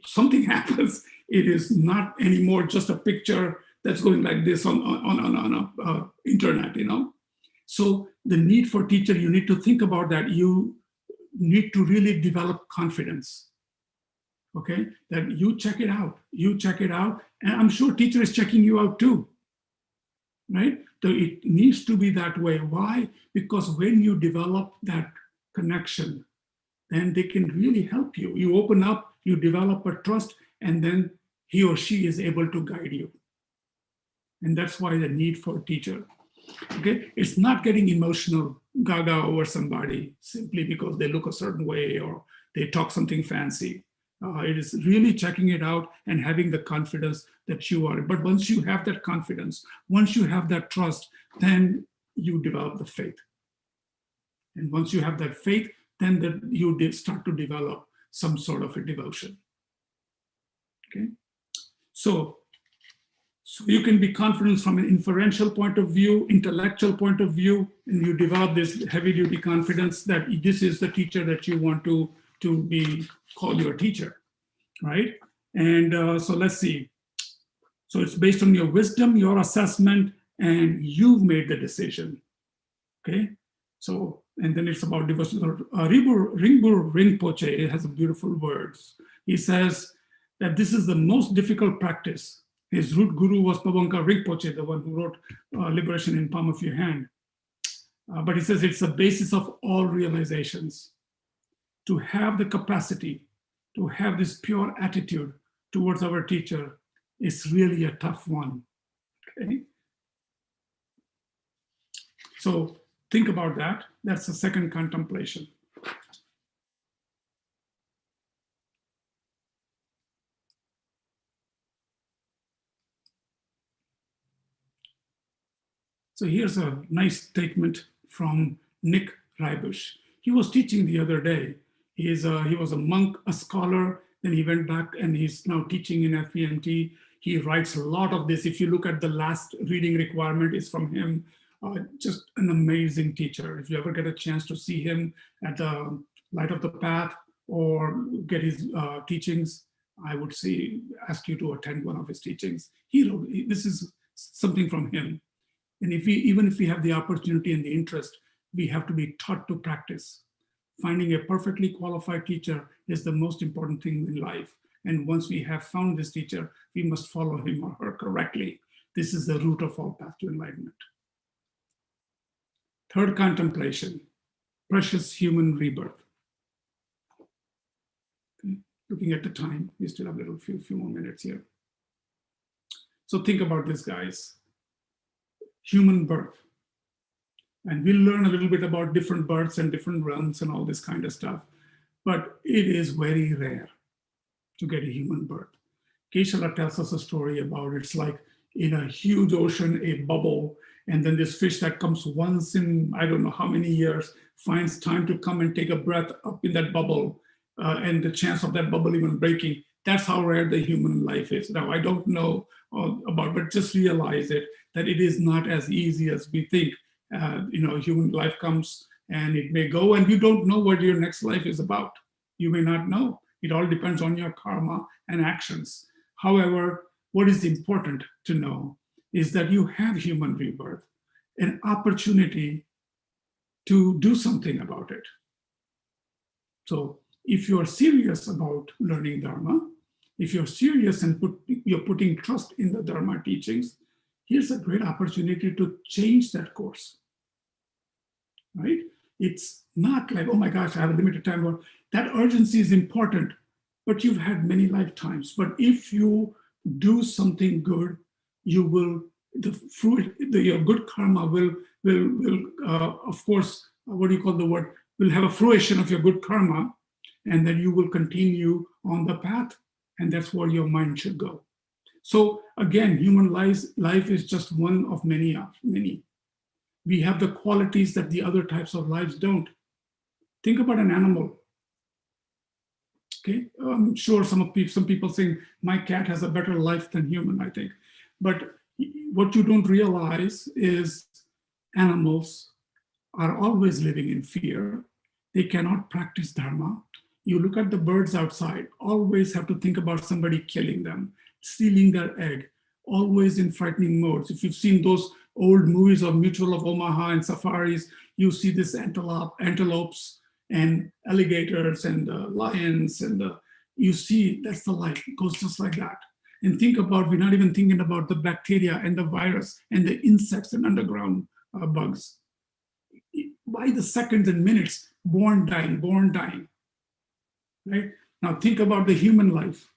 Something happens. It is not anymore just a picture that's going like this on internet, So the need for teacher, you need to think about that. You need to really develop confidence. Okay, that you check it out, and I'm sure teacher is checking you out too, right? So it needs to be that way. Why? Because when you develop that connection, then they can really help you. You open up, you develop a trust, and then he or she is able to guide you. And that's why the need for a teacher. Okay, it's not getting emotional gaga over somebody simply because they look a certain way or they talk something fancy. It is really checking it out and having the confidence that you are. But once you have that confidence, once you have that trust, then you develop the faith. And once you have that faith, then you start to develop some sort of a devotion. Okay, so you can be confident from an inferential point of view, intellectual point of view, and you develop this heavy-duty confidence that this is the teacher that you want to be called your teacher, right? And so let's see. So it's based on your wisdom, your assessment, and you've made the decision. Okay, so and then it's about devotion. Rinpoche Rinpoche, it has beautiful words. He says that this is the most difficult practice. His root guru was Pavanka Rinpoche, the one who wrote Liberation in Palm of Your Hand. But he says it's the basis of all realizations. To have the capacity, to have this pure attitude towards our teacher is really a tough one. Okay? So think about that. That's the second contemplation. So here's a nice statement from Nick Reibush. He was teaching the other day. He was a monk, a scholar, Then he went back and he's now teaching in FPMT. He writes a lot of this. If you look at the last reading requirement, is from him. Just an amazing teacher. If you ever get a chance to see him at the Light of the Path or get his teachings, I would say, ask you to attend one of his teachings. This is something from him. And even if we have the opportunity and the interest, we have to be taught to practice. Finding a perfectly qualified teacher is the most important thing in life. And once we have found this teacher, we must follow him or her correctly. This is the root of all path to enlightenment. Third, contemplation, precious human rebirth. Okay. Looking at the time, we still have a few more minutes here. So think about this, guys. Human birth. And we'll learn a little bit about different births and different realms and all this kind of stuff. But it is very rare to get a human birth. Keshala tells us a story about it's like in a huge ocean, a bubble, and then this fish that comes once in, I don't know how many years, finds time to come and take a breath up in that bubble, and the chance of that bubble even breaking. That's how rare the human life is. Now, I don't know about, but just realize it, that it is not as easy as we think. Human life comes and it may go, and you don't know what your next life is about. You may not know. It all depends on your karma and actions. However, what is important to know is that you have human rebirth, an opportunity to do something about it. So if you're serious about learning Dharma, if you're serious and you're putting trust in the Dharma teachings, here's a great opportunity to change that course, right? It's not like, oh my gosh, I have a limited time. That urgency is important, but you've had many lifetimes. But if you do something good, you will, your good karma will of course, what do you call the word? Will have a fruition of your good karma, and then you will continue on the path, and that's where your mind should go. So again, human life is just one of many. We have the qualities that the other types of lives don't. Think about an animal. Okay, I'm sure some people saying my cat has a better life than human, I think. But what you don't realize is animals are always living in fear. They cannot practice Dharma. You look at the birds outside, always have to think about somebody killing them, stealing their egg, always in frightening modes. If you've seen those old movies of Mutual of Omaha and safaris, you see this antelopes and alligators and lions, and you see that's the life. It goes just like that. And think about, we're not even thinking about the bacteria and the virus and the insects and underground bugs. By the seconds and minutes, born, dying. Right? Now think about the human life.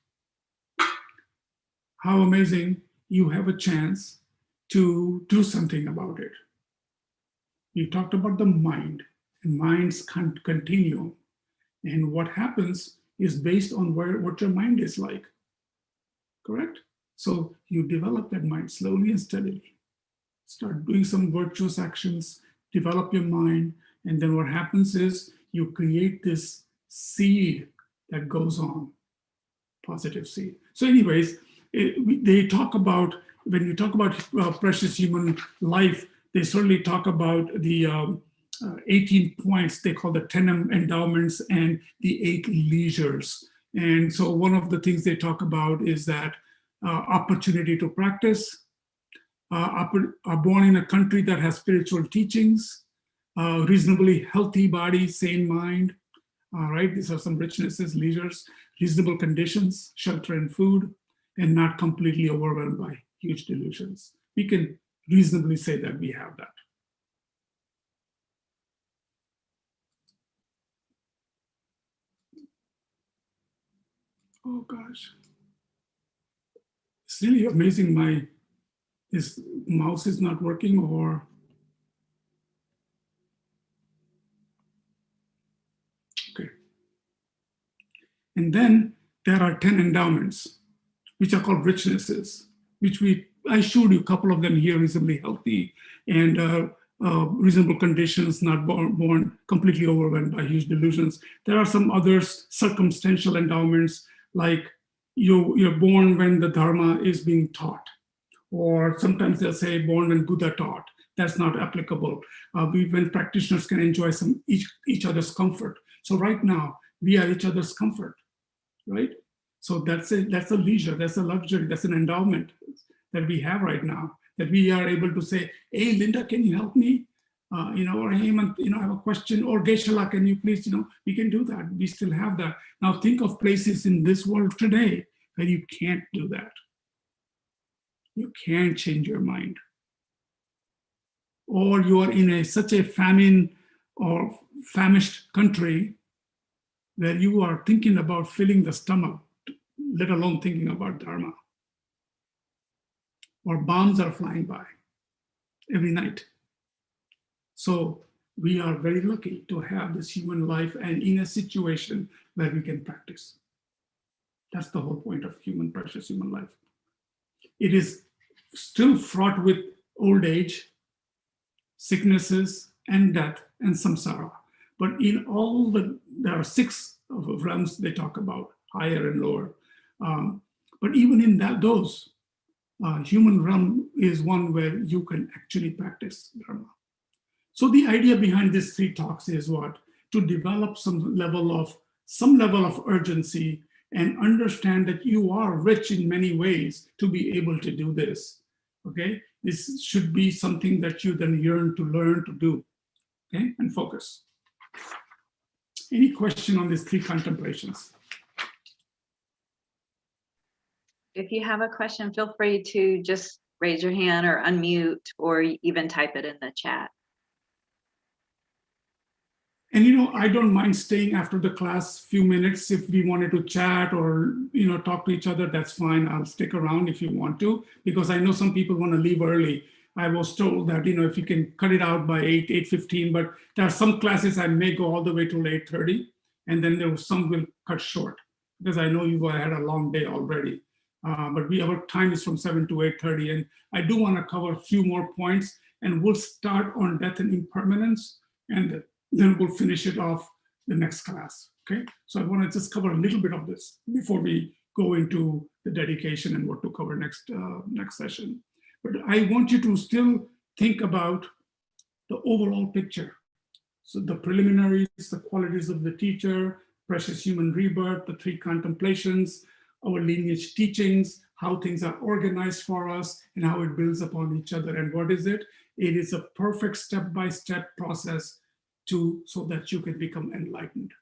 How amazing you have a chance to do something about it. You talked about the mind and mind's continuum. And what happens is based on what your mind is like, correct? So you develop that mind slowly and steadily. Start doing some virtuous actions, develop your mind, and then what happens is you create this seed that goes on, positive seed. So anyways, they talk about, when you talk about precious human life, they certainly talk about the 18 points they call the 10 endowments and the 8 leisures. And so one of the things they talk about is that opportunity to practice, are born in a country that has spiritual teachings, reasonably healthy body, sane mind. All right, these are some richnesses, leisures, reasonable conditions, shelter and food, and not completely overwhelmed by huge delusions. We can reasonably say that we have that. Oh gosh. It's really amazing this mouse is not working, or okay. And then there are 10 endowments, which are called richnesses, which I showed you a couple of them here, reasonably healthy and reasonable conditions, not born completely overwhelmed by huge delusions. There are some others, circumstantial endowments, like you're born when the Dharma is being taught, or sometimes they'll say born when Buddha taught. That's not applicable. When practitioners can enjoy each other's comfort. So right now, we are each other's comfort, right? So that's a leisure, that's a luxury, that's an endowment that we have right now, that we are able to say, hey, Linda, can you help me? Or hey, I have a question, or Geshe-la, can you please, we can do that. We still have that. Now think of places in this world today where you can't do that. You can't change your mind. Or you are in such a famine or famished country where you are thinking about filling the stomach, let alone thinking about Dharma. Or bombs are flying by every night. So we are very lucky to have this human life and in a situation where we can practice. That's the whole point of precious human life. It is still fraught with old age, sicknesses, and death, and samsara. But in all there are 6 realms they talk about, higher and lower. But even in those, human realm is one where you can actually practice Dharma. So the idea behind these 3 talks is what? To develop some level of urgency and understand that you are rich in many ways to be able to do this. Okay, this should be something that you then yearn to learn to do. Okay, and focus. Any question on these 3 contemplations? If you have a question, feel free to just raise your hand or unmute or even type it in the chat. And I don't mind staying after the class few minutes if we wanted to chat or talk to each other. That's fine. I'll stick around if you want to, because I know some people want to leave early. I was told that if you can cut it out by 8:15, but there are some classes I may go all the way till 8:30, and then there was some will cut short because I know you had a long day already. But our time is from 7 to 8:30, and I do want to cover a few more points, and we'll start on death and impermanence, and then we'll finish it off the next class, okay? So I want to just cover a little bit of this before we go into the dedication and what to cover next session. But I want you to still think about the overall picture. So the preliminaries, the qualities of the teacher, precious human rebirth, the 3 contemplations, our lineage teachings, how things are organized for us, and how it builds upon each other. And what is it? It is a perfect step-by-step process so that you can become enlightened.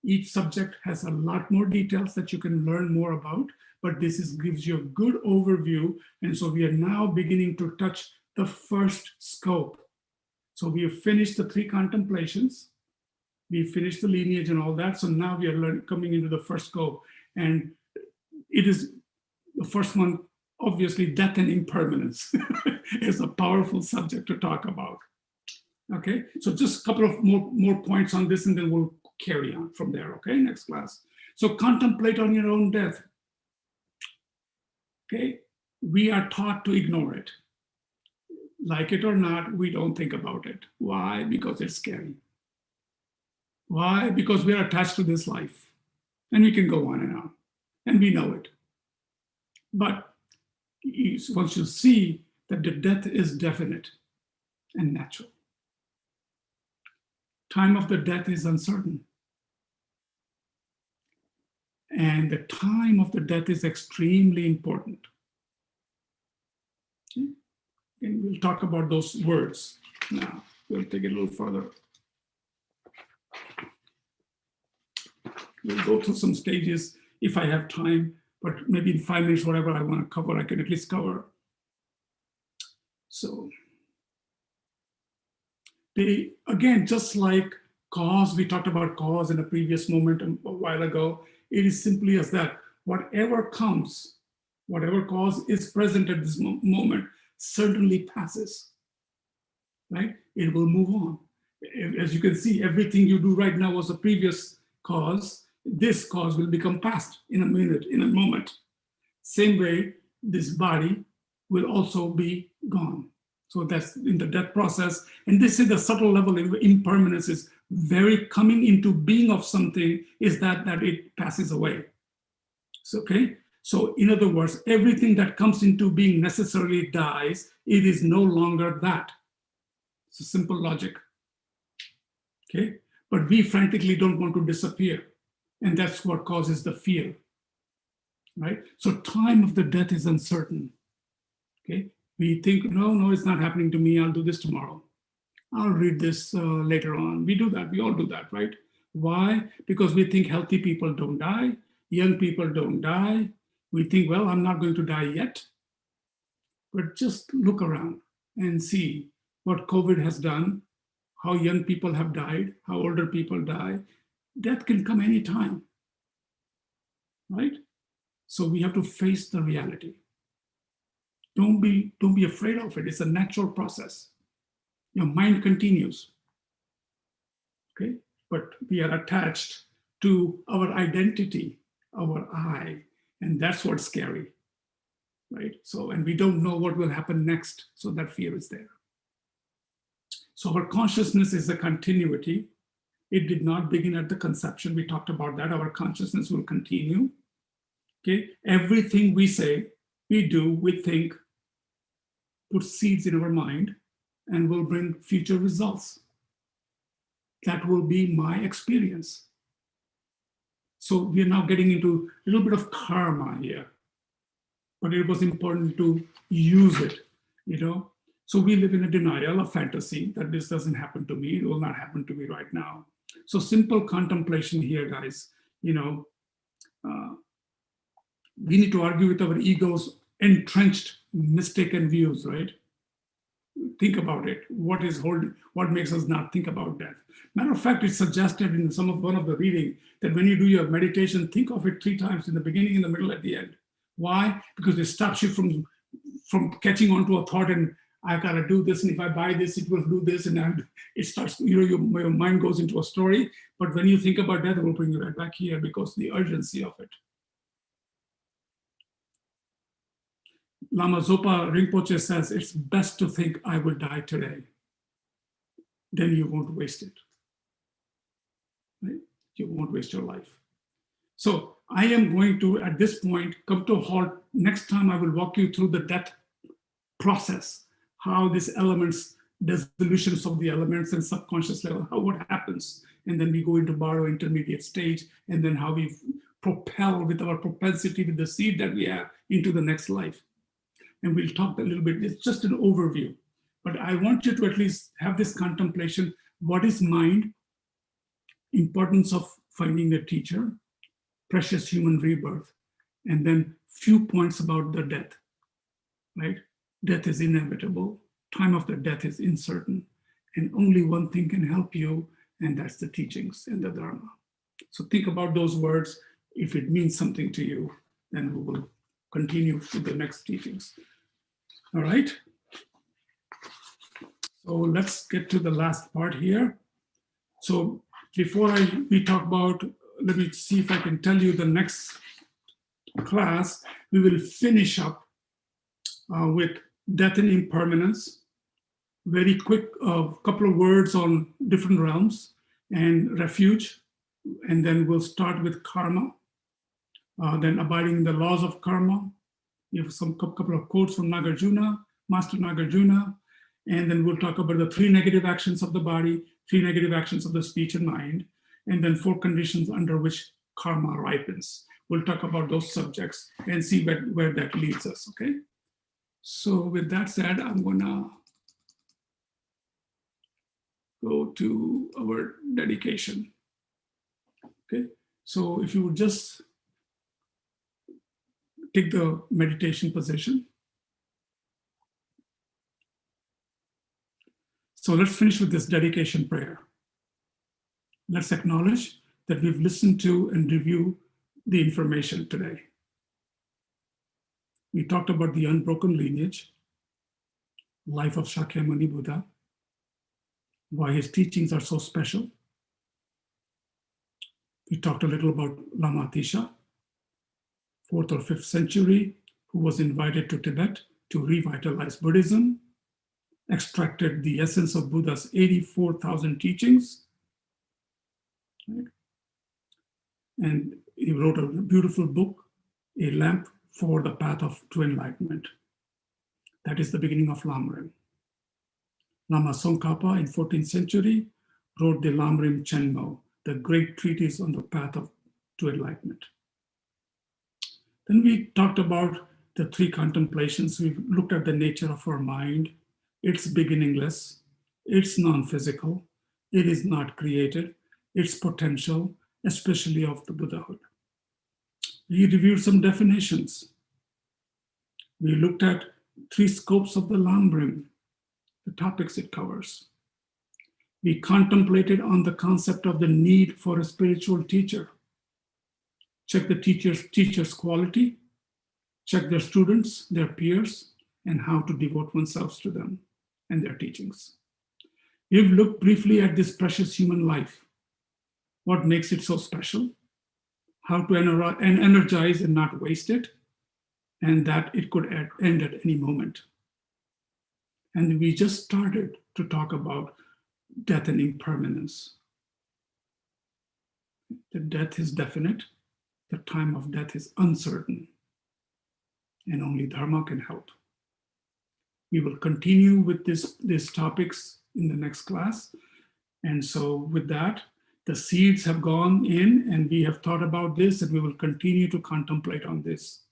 Each subject has a lot more details that you can learn more about, but this gives you a good overview. And so we are now beginning to touch the first scope. So we have finished the 3 contemplations. We finished the lineage and all that. So now we are coming into the first scope. And it is the first one, obviously, death and impermanence is a powerful subject to talk about. Okay, so just a couple of more points on this, and then we'll carry on from there. Okay, next class. So contemplate on your own death. Okay, we are taught to ignore it. Like it or not, we don't think about it. Why? Because it's scary. Why? Because we are attached to this life. And we can go on, and we know it. But once you see that the death is definite and natural, time of the death is uncertain. And the time of the death is extremely important. Okay? And we'll talk about those words now. We'll take it a little further. We'll go through some stages if I have time, but maybe in 5 minutes, whatever I want to cover, I can at least cover. So again, just like cause, we talked about cause in a previous moment a while ago, it is simply as that whatever comes, whatever cause is present at this moment certainly passes, right? It will move on. As you can see, everything you do right now was a previous cause. This cause will become past in a minute, in a moment. Same way, this body will also be gone. So that's in the death process. And this is the subtle level of impermanence is very coming into being of something is that it passes away. So, okay? So in other words, everything that comes into being necessarily dies. It is no longer that. It's a simple logic. Okay? But we frantically don't want to disappear. And that's what causes the fear. Right? So time of the death is uncertain. Okay? We think, no, it's not happening to me. I'll do this tomorrow. I'll read this later on. We do that. We all do that, right? Why? Because we think healthy people don't die. Young people don't die. We think, well, I'm not going to die yet. But just look around and see what COVID has done, how young people have died, how older people die. Death can come anytime, right? So we have to face the reality. Don't be afraid of it. It's a natural process. Your mind continues, okay? But we are attached to our identity, our I, and that's what's scary, right? So, and we don't know what will happen next, so that fear is there. So our consciousness is a continuity. It did not begin at the conception. We talked about that. Our consciousness will continue, okay? Everything we say, we do, we think, put seeds in our mind and will bring future results. That will be my experience. So we are now getting into a little bit of karma here, but it was important to use it, So we live in a denial of fantasy that this doesn't happen to me. It will not happen to me right now. So simple contemplation here, guys, we need to argue with our ego's entrenched mistaken views, right? Think about it. What makes us not think about death? Matter of fact, it's suggested in one of the reading that when you do your meditation, think of it 3 times, in the beginning, in the middle, at the end. Why? Because it stops you from catching on to a thought and I gotta do this, and if I buy this, it will do this, and it starts, your mind goes into a story. But when you think about death, it will bring you right back here because the urgency of it. Lama Zopa Rinpoche says it's best to think I will die today. Then you won't waste it. Right? You won't waste your life. So I am going to, at this point, come to a halt. Next time I will walk you through the death process, how these elements, dissolutions of the elements and subconscious level, what happens. And then we go into borrow intermediate stage, and then how we propel with our propensity, with the seed that we have, into the next life. And we'll talk a little bit, it's just an overview. But I want you to at least have this contemplation. What is mind? Importance of finding a teacher, precious human rebirth, and then few points about the death, right? Death is inevitable. Time of the death is uncertain. And only one thing can help you, and that's the teachings and the Dharma. So think about those words. If it means something to you, then we will continue with the next teachings. All right. So let's get to the last part here. So before we talk about, let me see if I can tell you the next class, we will finish up with death and impermanence. Very quick, couple of words on different realms and refuge. And then we'll start with karma. Then abiding in the laws of karma. We have couple of quotes from Nagarjuna, Master Nagarjuna, and then we'll talk about the 3 negative actions of the body, 3 negative actions of the speech and mind, and then 4 conditions under which karma ripens. We'll talk about those subjects and see where that leads us, okay? So with that said, I'm gonna go to our dedication, okay? So if you would just take the meditation position. So let's finish with this dedication prayer. Let's acknowledge that we've listened to and reviewed the information today. We talked about the unbroken lineage, life of Shakyamuni Buddha, why his teachings are so special. We talked a little about Lama Atisha, 4th or 5th century, who was invited to Tibet to revitalize Buddhism, extracted the essence of Buddha's 84,000 teachings, right? And he wrote a beautiful book, A Lamp for the Path to Enlightenment. That is the beginning of Lamrim. Lama Sankata in 14th century wrote the Lamrim Chenmo, the great treatise on the path to enlightenment. Then we talked about the three contemplations. We looked at the nature of our mind. It's beginningless, it's non-physical, it is not created, its potential, especially of the Buddhahood. We reviewed some definitions. We looked at three scopes of the Lamrim, the topics it covers. We contemplated on the concept of the need for a spiritual teacher. Check the teacher's quality, check their students, their peers, and how to devote oneself to them and their teachings. We've looked briefly at this precious human life, what makes it so special, how to energize and not waste it, and that it could end at any moment. And we just started to talk about death and impermanence. The death is definite, the time of death is uncertain, and only Dharma can help. We will continue with these topics in the next class. And so with that, the seeds have gone in and we have thought about this and we will continue to contemplate on this.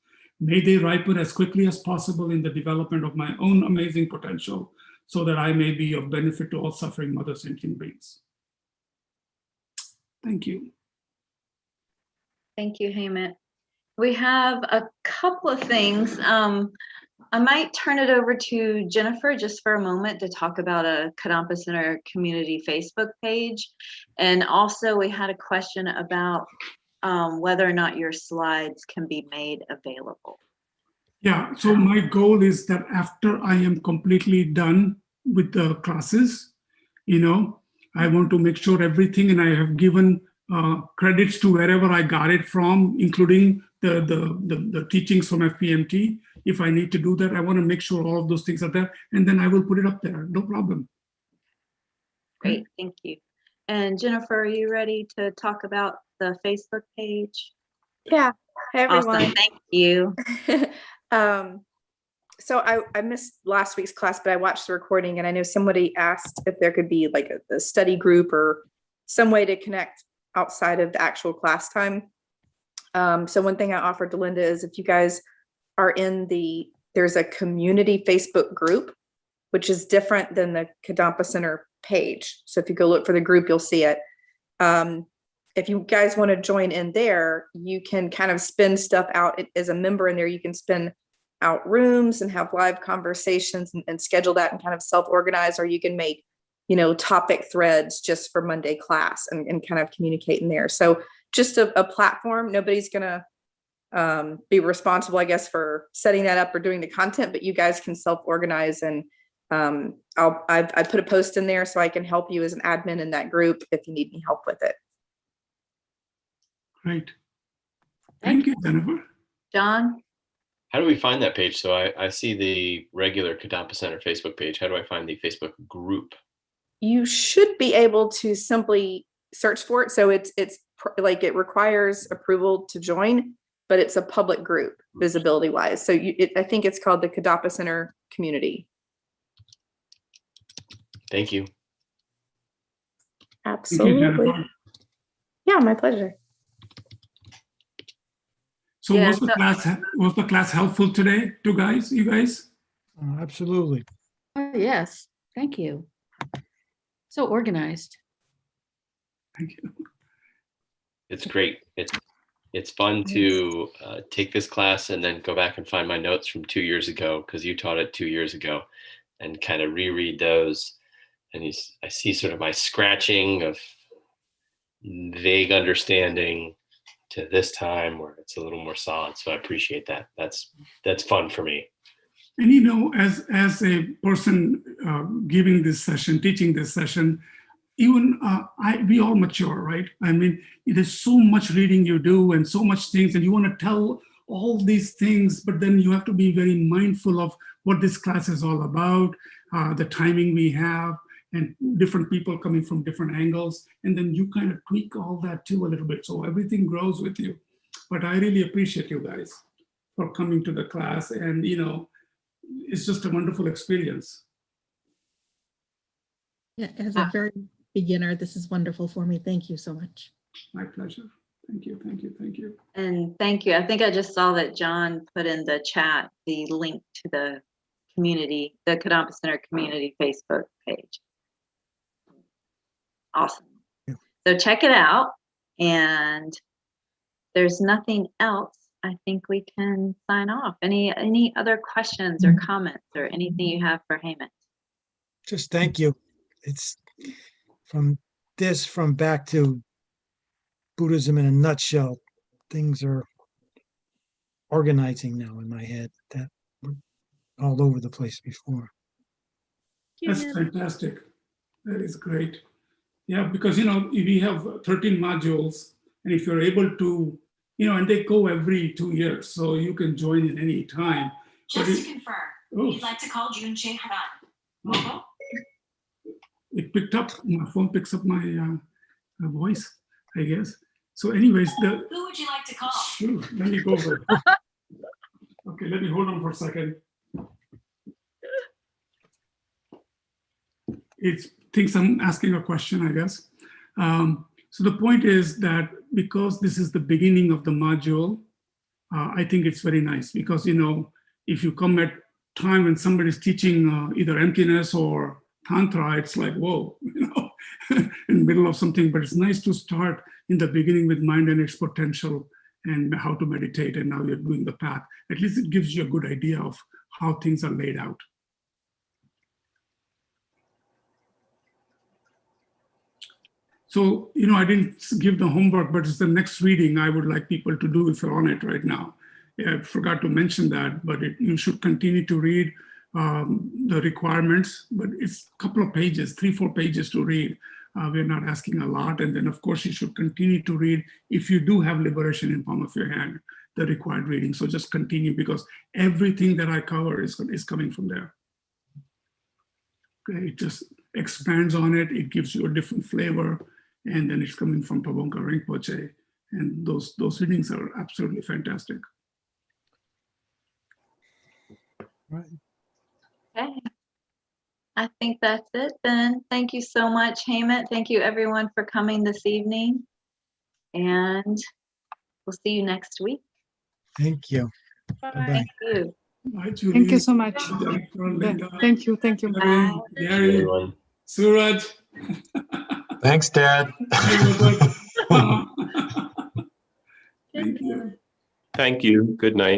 May they ripen as quickly as possible in the development of my own amazing potential so that I may be of benefit to all suffering mother sentient beings. Thank you. Thank you, Hemant. We have a couple of things. I might turn it over to Jennifer just for a moment to talk about a Kadampa Center community Facebook page. And also we had a question about whether or not your slides can be made available. Yeah, so my goal is that after I am completely done with the classes, I want to make sure everything, and I have given credits to wherever I got it from, including the teachings from FPMT. If I need to do that, I want to make sure all of those things are there, and then I will put it up there, no problem. Great, thank you. And Jennifer, are you ready to talk about the Facebook page? Yeah, hey everyone. Awesome, thank you. So I missed last week's class, but I watched the recording and I know somebody asked if there could be like a study group or some way to connect outside of the actual class time. So one thing I offered to Linda is if you guys are in there's a community Facebook group, which is different than the Kadampa Center page. So if you go look for the group, you'll see it. If you guys want to join in there, you can kind of spin stuff out as a member in there. You can spin out rooms and have live conversations and schedule that and kind of self-organize, or you can make, topic threads just for Monday class and kind of communicate in there. So just a platform. Nobody's going to be responsible, I guess, for setting that up or doing the content, but you guys can self-organize. And I put a post in there so I can help you as an admin in that group if you need any help with it. Great. Thank you, Jennifer. John? How do we find that page? So I see the regular Kadampa Center Facebook page. How do I find the Facebook group? You should be able to simply search for it. So it's like it requires approval to join, but it's a public group visibility wise. So I think it's called the Kadampa Center community. Thank you. Absolutely. Thank you, Jennifer. Yeah, my pleasure. So Yeah, was the class helpful today to you guys? Absolutely. Oh, yes, thank you. So organized. Thank you. It's great. It's fun to take this class and then go back and find my notes from 2 years ago, because you taught it 2 years ago, and kind of reread those. And I see sort of my scratching of vague understanding to this time where it's a little more solid. So I appreciate that. That's fun for me. And as a person giving this session, teaching this session, even we all mature, right? I mean, there's so much reading you do and so much things, and you want to tell all these things, but then you have to be very mindful of what this class is all about, the timing we have, and different people coming from different angles. And then you kind of tweak all that too a little bit. So everything grows with you. But I really appreciate you guys for coming to the class. And, it's just a wonderful experience. Yeah, as a very beginner, this is wonderful for me. Thank you so much. My pleasure. Thank you, thank you, thank you. And thank you. I think I just saw that John put in the chat the link to the community, the Kadampa Center community Facebook page. Awesome. Yeah. So check it out. And there's nothing else. I think we can sign off. Any other questions or comments or anything you have for Hemant? Just thank you. It's from back to Buddhism in a nutshell. Things are organizing now in my head that were all over the place before. That's fantastic. That is great. Yeah, because, we have 13 modules, and if you're able to, and they go every 2 years, so you can join in any time. Just to confirm, Oh. you'd like to call Junche Haran. Mobile? It picked up, my phone picks up my voice, I guess. So anyways, Who would you like to call? sure, let me go over. Okay, let me hold on for a second. It thinks I'm asking a question, I guess. So the point is that because this is the beginning of the module, I think it's very nice because, if you come at time when somebody's teaching either emptiness or Tantra, it's like, whoa, in the middle of something, but it's nice to start in the beginning with mind and its potential and how to meditate, and now you're doing the path. At least it gives you a good idea of how things are laid out. So, I didn't give the homework, but it's the next reading I would like people to do if you're on it right now. Yeah, I forgot to mention that, but you should continue to read the requirements, but it's a couple of pages, 3-4 pages to read. We're not asking a lot. And then of course you should continue to read, if you do have liberation in palm of your hand, the required reading. So just continue, because everything that I cover is coming from there. Okay, it just expands on it. It gives you a different flavor. And then it's coming from Pabonka Rinpoche. And those readings are absolutely fantastic. Right. Okay. I think that's it then. Thank you so much, Hemant. Thank you everyone for coming this evening. And we'll see you next week. Thank you. Bye-bye. Thank you. Bye, Julie. Thank you so much. Jennifer, Linda, Thank you. Kevin, Bye. Gary, Everyone. Suraj. Thanks, Dad. Thank you. Thank you. Good night.